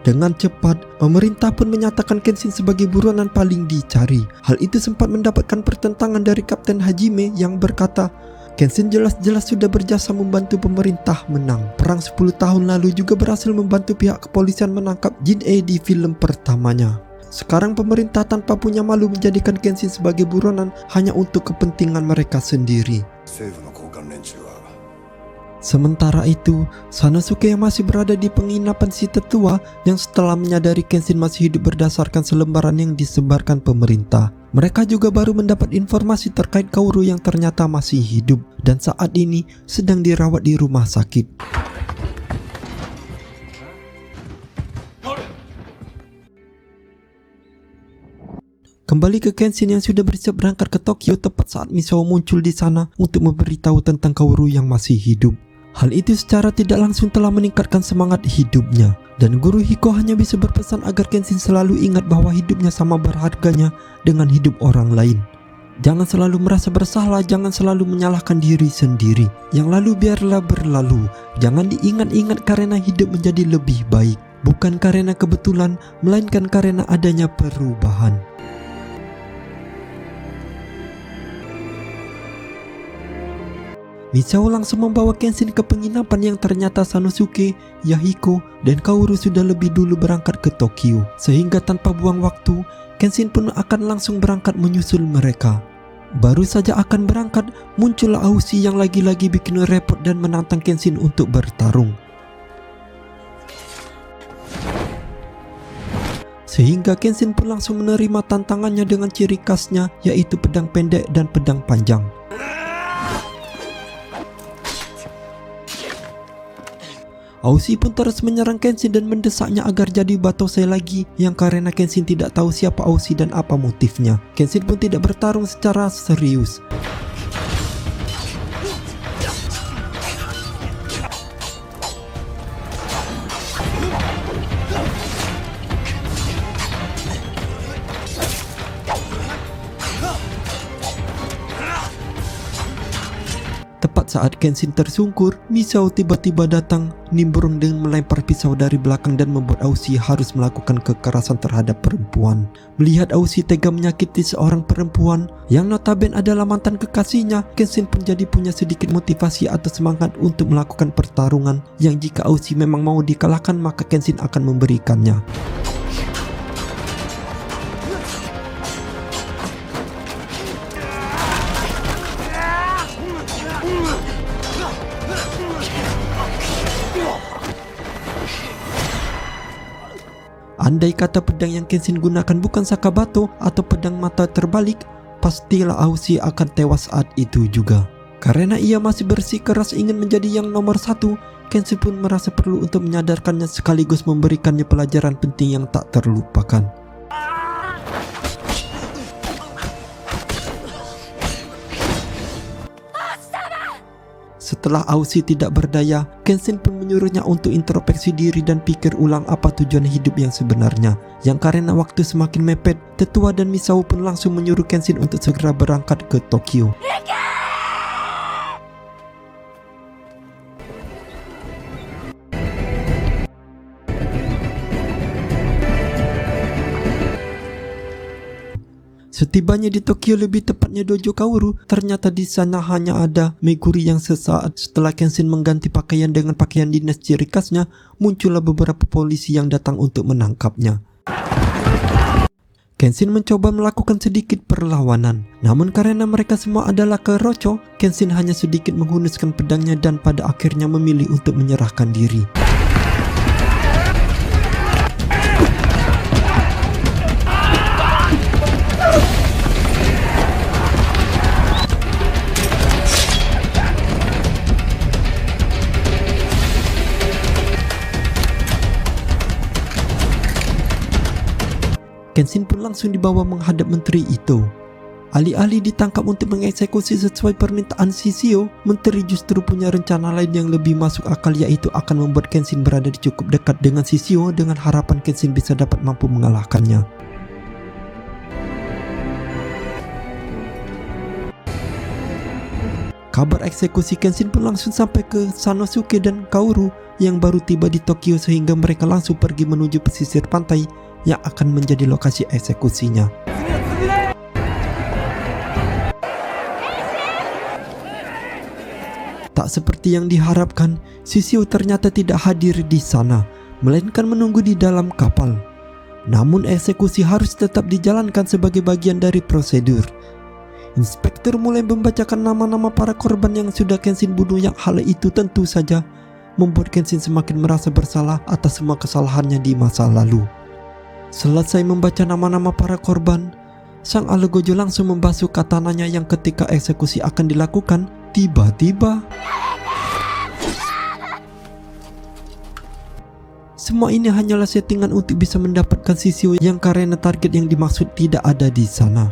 Dengan cepat, pemerintah pun menyatakan Kenshin sebagai buronan paling dicari. Hal itu sempat mendapatkan pertentangan dari Kapten Hajime yang berkata, Kenshin jelas-jelas sudah berjasa membantu pemerintah menang. Perang 10 tahun lalu juga berhasil membantu pihak kepolisian menangkap Jin-e di film pertamanya. Sekarang pemerintah tanpa punya malu menjadikan Kenshin sebagai buronan hanya untuk kepentingan mereka sendiri. Sementara itu, Sanosuke yang masih berada di penginapan si tetua yang setelah menyadari Kenshin masih hidup berdasarkan selembaran yang disebarkan pemerintah. Mereka juga baru mendapat informasi terkait Kaoru yang ternyata masih hidup dan saat ini sedang dirawat di rumah sakit. Kembali ke Kenshin yang sudah bersiap berangkat ke Tokyo tepat saat Misao muncul di sana untuk memberitahu tentang Kaoru yang masih hidup. Hal itu secara tidak langsung telah meningkatkan semangat hidupnya, dan Guru Hiko hanya bisa berpesan agar Kenshin selalu ingat bahwa hidupnya sama berharganya dengan hidup orang lain. Jangan selalu merasa bersalah, jangan selalu menyalahkan diri sendiri. Yang lalu biarlah berlalu, jangan diingat-ingat karena hidup menjadi lebih baik, bukan karena kebetulan, melainkan karena adanya perubahan. Misao langsung membawa Kenshin ke penginapan yang ternyata Sanosuke, Yahiko, dan Kaoru sudah lebih dulu berangkat ke Tokyo. Sehingga tanpa buang waktu, Kenshin pun akan langsung berangkat menyusul mereka. Baru saja akan berangkat, muncullah Ausi yang lagi-lagi bikin repot dan menantang Kenshin untuk bertarung. Sehingga Kenshin pun langsung menerima tantangannya dengan ciri khasnya, yaitu pedang pendek dan pedang panjang. Ausi pun terus menyerang Kenshin dan mendesaknya agar jadi batosai lagi, yang karena Kenshin tidak tahu siapa Ausi dan apa motifnya. Kenshin pun tidak bertarung secara serius. Tepat saat Kenshin tersungkur, Misao tiba-tiba datang, nimbrung dengan melempar pisau dari belakang dan membuat Ausi harus melakukan kekerasan terhadap perempuan. Melihat Ausi tega menyakiti seorang perempuan yang notabene adalah mantan kekasihnya, Kenshin pun jadi punya sedikit motivasi atau semangat untuk melakukan pertarungan yang jika Ausi memang mau dikalahkan maka Kenshin akan memberikannya. Andai kata pedang yang Kenshin gunakan bukan Sakabato atau pedang mata terbalik, pastilah Ausi akan tewas saat itu juga. Karena ia masih bersikeras ingin menjadi yang nomor satu, Kenshin pun merasa perlu untuk menyadarkannya sekaligus memberikannya pelajaran penting yang tak terlupakan. Setelah Ausi tidak berdaya, Kenshin pun menyuruhnya untuk introspeksi diri dan pikir ulang apa tujuan hidup yang sebenarnya. Yang karena waktu semakin mepet, Tetua dan Misao pun langsung menyuruh Kenshin untuk segera berangkat ke Tokyo. Setibanya di Tokyo, lebih tepatnya dojo Kaoru, ternyata di sana hanya ada Meguri yang sesaat setelah Kenshin mengganti pakaian dengan pakaian dinas ciri khasnya, muncullah beberapa polisi yang datang untuk menangkapnya. Kenshin mencoba melakukan sedikit perlawanan, namun karena mereka semua adalah keroco, Kenshin hanya sedikit menghunuskan pedangnya dan pada akhirnya memilih untuk menyerahkan diri. Kenshin pun langsung dibawa menghadap menteri itu. Alih-alih ditangkap untuk mengeksekusi sesuai permintaan Shishio, menteri justru punya rencana lain yang lebih masuk akal, yaitu akan membuat Kenshin berada di cukup dekat dengan Shishio dengan harapan Kenshin bisa dapat mampu mengalahkannya. Kabar eksekusi Kenshin pun langsung sampai ke Sanosuke dan Kaoru yang baru tiba di Tokyo, sehingga mereka langsung pergi menuju pesisir pantai yang akan menjadi lokasi eksekusinya. Tak seperti yang diharapkan, Shishio ternyata tidak hadir di sana, melainkan menunggu di dalam kapal. Namun eksekusi harus tetap dijalankan sebagai bagian dari prosedur. Inspektur mulai membacakan nama-nama para korban yang sudah Kenshin bunuh, yang hal itu tentu saja membuat Kenshin semakin merasa bersalah atas semua kesalahannya di masa lalu. Selesai membaca nama-nama para korban, Sang Alegojo langsung membasuh katananya yang ketika eksekusi akan dilakukan, tiba-tiba semua ini hanyalah settingan untuk bisa mendapatkan Shishio yang karena target yang dimaksud tidak ada di sana.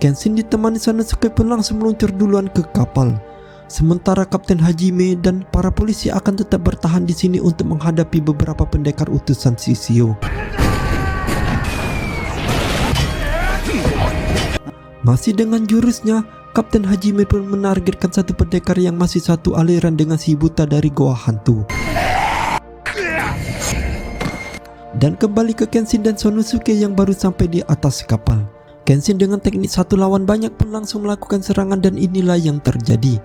Kenshin ditemani Sanosuke pun langsung meluncur duluan ke kapal. Sementara Kapten Hajime dan para polisi akan tetap bertahan di sini untuk menghadapi beberapa pendekar utusan Shishio. Masih dengan jurusnya, Kapten Hajime pun menargetkan satu pendekar yang masih satu aliran dengan Shibuta dari Goa Hantu. Dan kembali ke Kenshin dan Sanosuke yang baru sampai di atas kapal. Kenshin dengan teknik satu lawan banyak pun langsung melakukan serangan dan inilah yang terjadi.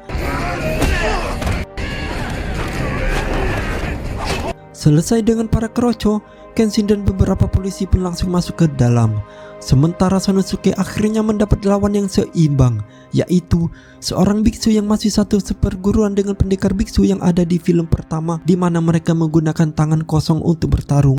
Selesai dengan para keroco, Kenshin dan beberapa polisi pun langsung masuk ke dalam. Sementara Sanosuke akhirnya mendapat lawan yang seimbang, yaitu seorang biksu yang masih satu seperguruan dengan pendekar biksu yang ada di film pertama, di mana mereka menggunakan tangan kosong untuk bertarung.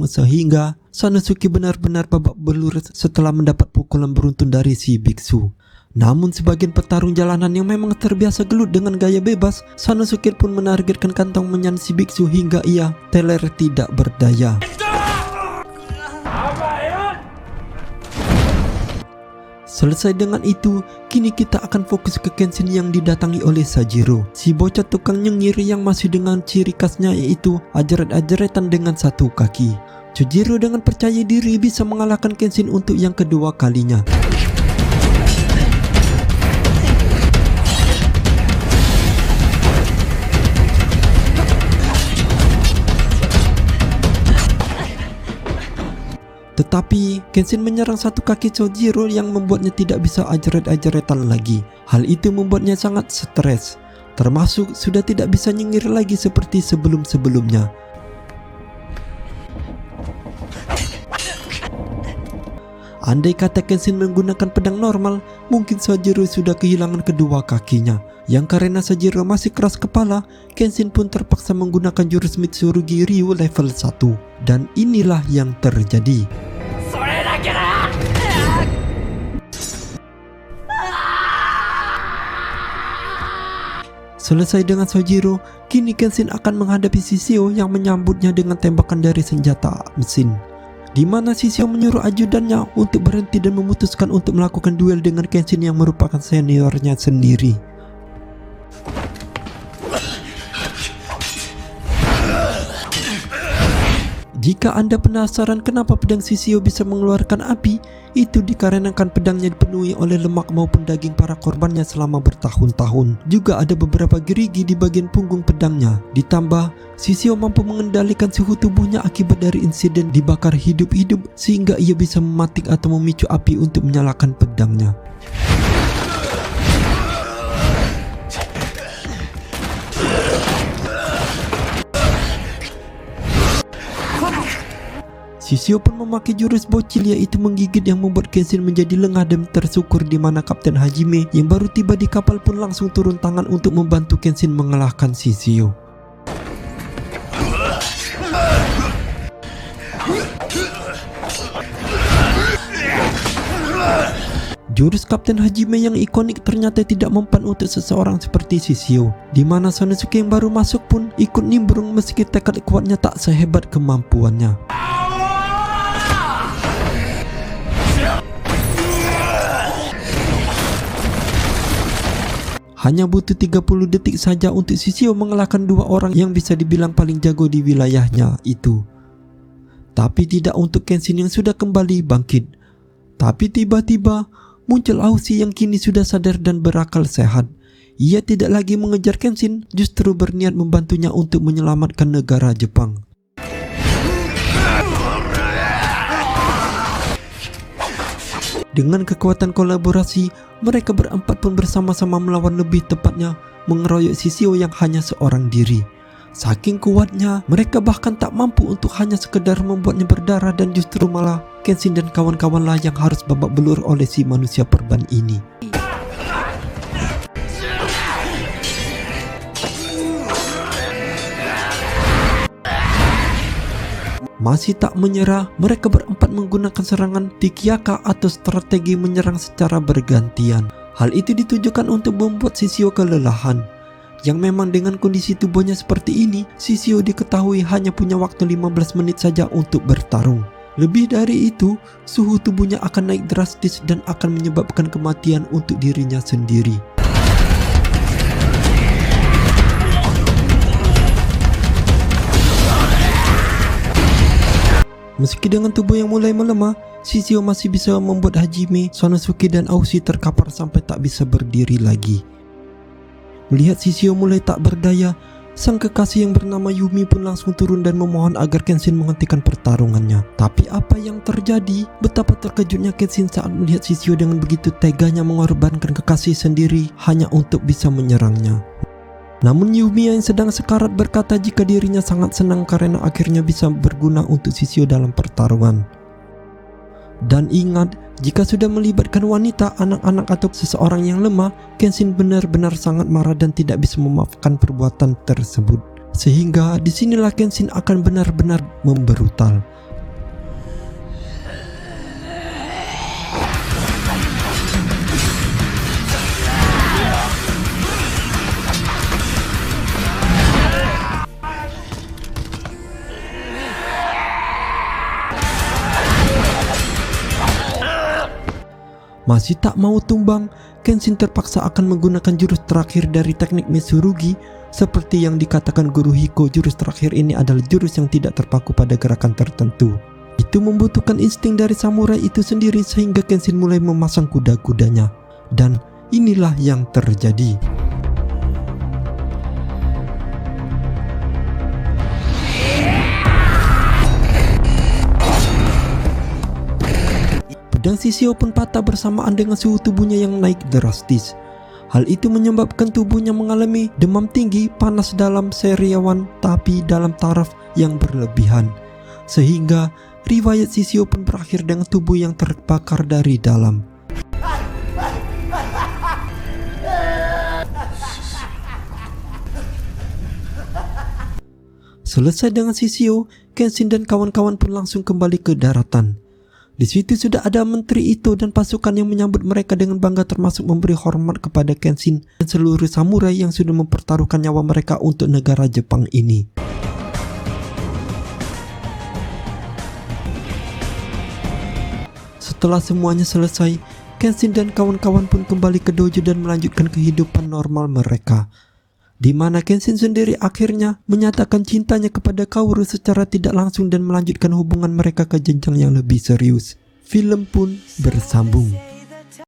Sehingga Sanosuke benar-benar babak belur setelah mendapat pukulan beruntun dari si biksu. Namun sebagian petarung jalanan yang memang terbiasa gelut dengan gaya bebas, Sanosuke pun menargetkan kantong menyan si biksu hingga ia teler tidak berdaya. Selesai dengan itu, kini kita akan fokus ke Kenshin yang didatangi oleh Sajiro, si bocah tukang nyengir yang masih dengan ciri khasnya yaitu ajaret-ajaretan dengan satu kaki. Sajiro dengan percaya diri bisa mengalahkan Kenshin untuk yang kedua kalinya. Tetapi Kenshin menyerang satu kaki Sajiro yang membuatnya tidak bisa ajaret-ajaretan lagi. Hal itu membuatnya sangat stres, termasuk sudah tidak bisa nyengir lagi seperti sebelum-sebelumnya. Andai kata Kenshin menggunakan pedang normal, mungkin Sajiro sudah kehilangan kedua kakinya. Yang karena Sajiro masih keras kepala, Kenshin pun terpaksa menggunakan jurus Mitsurugi Ryu level 1. Dan inilah yang terjadi. Selesai dengan Sajiro, kini Kenshin akan menghadapi Shishio yang menyambutnya dengan tembakan dari senjata mesin, di mana Shishio menyuruh ajudannya untuk berhenti dan memutuskan untuk melakukan duel dengan Kenshin yang merupakan seniornya sendiri. Jika Anda penasaran kenapa pedang Shishio bisa mengeluarkan api, itu dikarenakan pedangnya dipenuhi oleh lemak maupun daging para korbannya selama bertahun-tahun. Juga ada beberapa gerigi di bagian punggung pedangnya. Ditambah, Shishio mampu mengendalikan suhu tubuhnya akibat dari insiden dibakar hidup-hidup sehingga ia bisa mematik atau memicu api untuk menyalakan pedangnya. Shishio pun memakai jurus bocil yaitu menggigit yang membuat Kenshin menjadi lengah dan tersukur, di mana Kapten Hajime yang baru tiba di kapal pun langsung turun tangan untuk membantu Kenshin mengalahkan Shishio. Jurus Kapten Hajime yang ikonik ternyata tidak mempan untuk seseorang seperti Shishio, di mana Sanosuke yang baru masuk pun ikut nimbrung meski tekad kuatnya tak sehebat kemampuannya. Hanya butuh 30 detik saja untuk Shishio mengalahkan dua orang yang bisa dibilang paling jago di wilayahnya itu. Tapi tidak untuk Kenshin yang sudah kembali bangkit. Tapi tiba-tiba muncul Aushi yang kini sudah sadar dan berakal sehat. Ia tidak lagi mengejar Kenshin, justru berniat membantunya untuk menyelamatkan negara Jepang. Dengan kekuatan kolaborasi, mereka berempat pun bersama-sama melawan, lebih tepatnya mengeroyok Shishio yang hanya seorang diri. Saking kuatnya, mereka bahkan tak mampu untuk hanya sekedar membuatnya berdarah, dan justru malah Kenshin dan kawan-kawan lah yang harus babak belur oleh si manusia perban ini. Masih tak menyerah, mereka berempat menggunakan serangan Tikiyaka atau strategi menyerang secara bergantian. Hal itu ditujukan untuk membuat Shishio kelelahan. Yang memang dengan kondisi tubuhnya seperti ini, Shishio diketahui hanya punya waktu 15 menit saja untuk bertarung. Lebih dari itu, suhu tubuhnya akan naik drastis dan akan menyebabkan kematian untuk dirinya sendiri. Meski dengan tubuh yang mulai melemah, Shishio masih bisa membuat Hajime, Sanosuke dan Aushi terkapar sampai tak bisa berdiri lagi. Melihat Shishio mulai tak berdaya, sang kekasih yang bernama Yumi pun langsung turun dan memohon agar Kenshin menghentikan pertarungannya. Tapi apa yang terjadi? Betapa terkejutnya Kenshin saat melihat Shishio dengan begitu teganya mengorbankan kekasih sendiri hanya untuk bisa menyerangnya. Namun Yumi yang sedang sekarat berkata jika dirinya sangat senang karena akhirnya bisa berguna untuk Shishio dalam pertarungan. Dan ingat, jika sudah melibatkan wanita, anak-anak atau seseorang yang lemah, Kenshin benar-benar sangat marah dan tidak bisa memaafkan perbuatan tersebut. Sehingga disinilah Kenshin akan benar-benar memberutal. Masih tak mau tumbang, Kenshin terpaksa akan menggunakan jurus terakhir dari teknik Mitsurugi. Seperti yang dikatakan Guru Hiko, jurus terakhir ini adalah jurus yang tidak terpaku pada gerakan tertentu. Itu membutuhkan insting dari samurai itu sendiri sehingga Kenshin mulai memasang kuda-kudanya. Dan inilah yang terjadi. Dan Shishio pun patah bersamaan dengan suhu tubuhnya yang naik drastis. Hal itu menyebabkan tubuhnya mengalami demam tinggi, panas dalam sariawan, tapi dalam taraf yang berlebihan. Sehingga riwayat Shishio pun berakhir dengan tubuh yang terbakar dari dalam. Selesai dengan Shishio, Kenshin dan kawan-kawan pun langsung kembali ke daratan. Di situ sudah ada menteri Ito dan pasukan yang menyambut mereka dengan bangga, termasuk memberi hormat kepada Kenshin dan seluruh samurai yang sudah mempertaruhkan nyawa mereka untuk negara Jepang ini. Setelah semuanya selesai, Kenshin dan kawan-kawan pun kembali ke dojo dan melanjutkan kehidupan normal mereka. Di mana Kenshin sendiri akhirnya menyatakan cintanya kepada Kaoru secara tidak langsung dan melanjutkan hubungan mereka ke jenjang yang lebih serius. Film pun bersambung.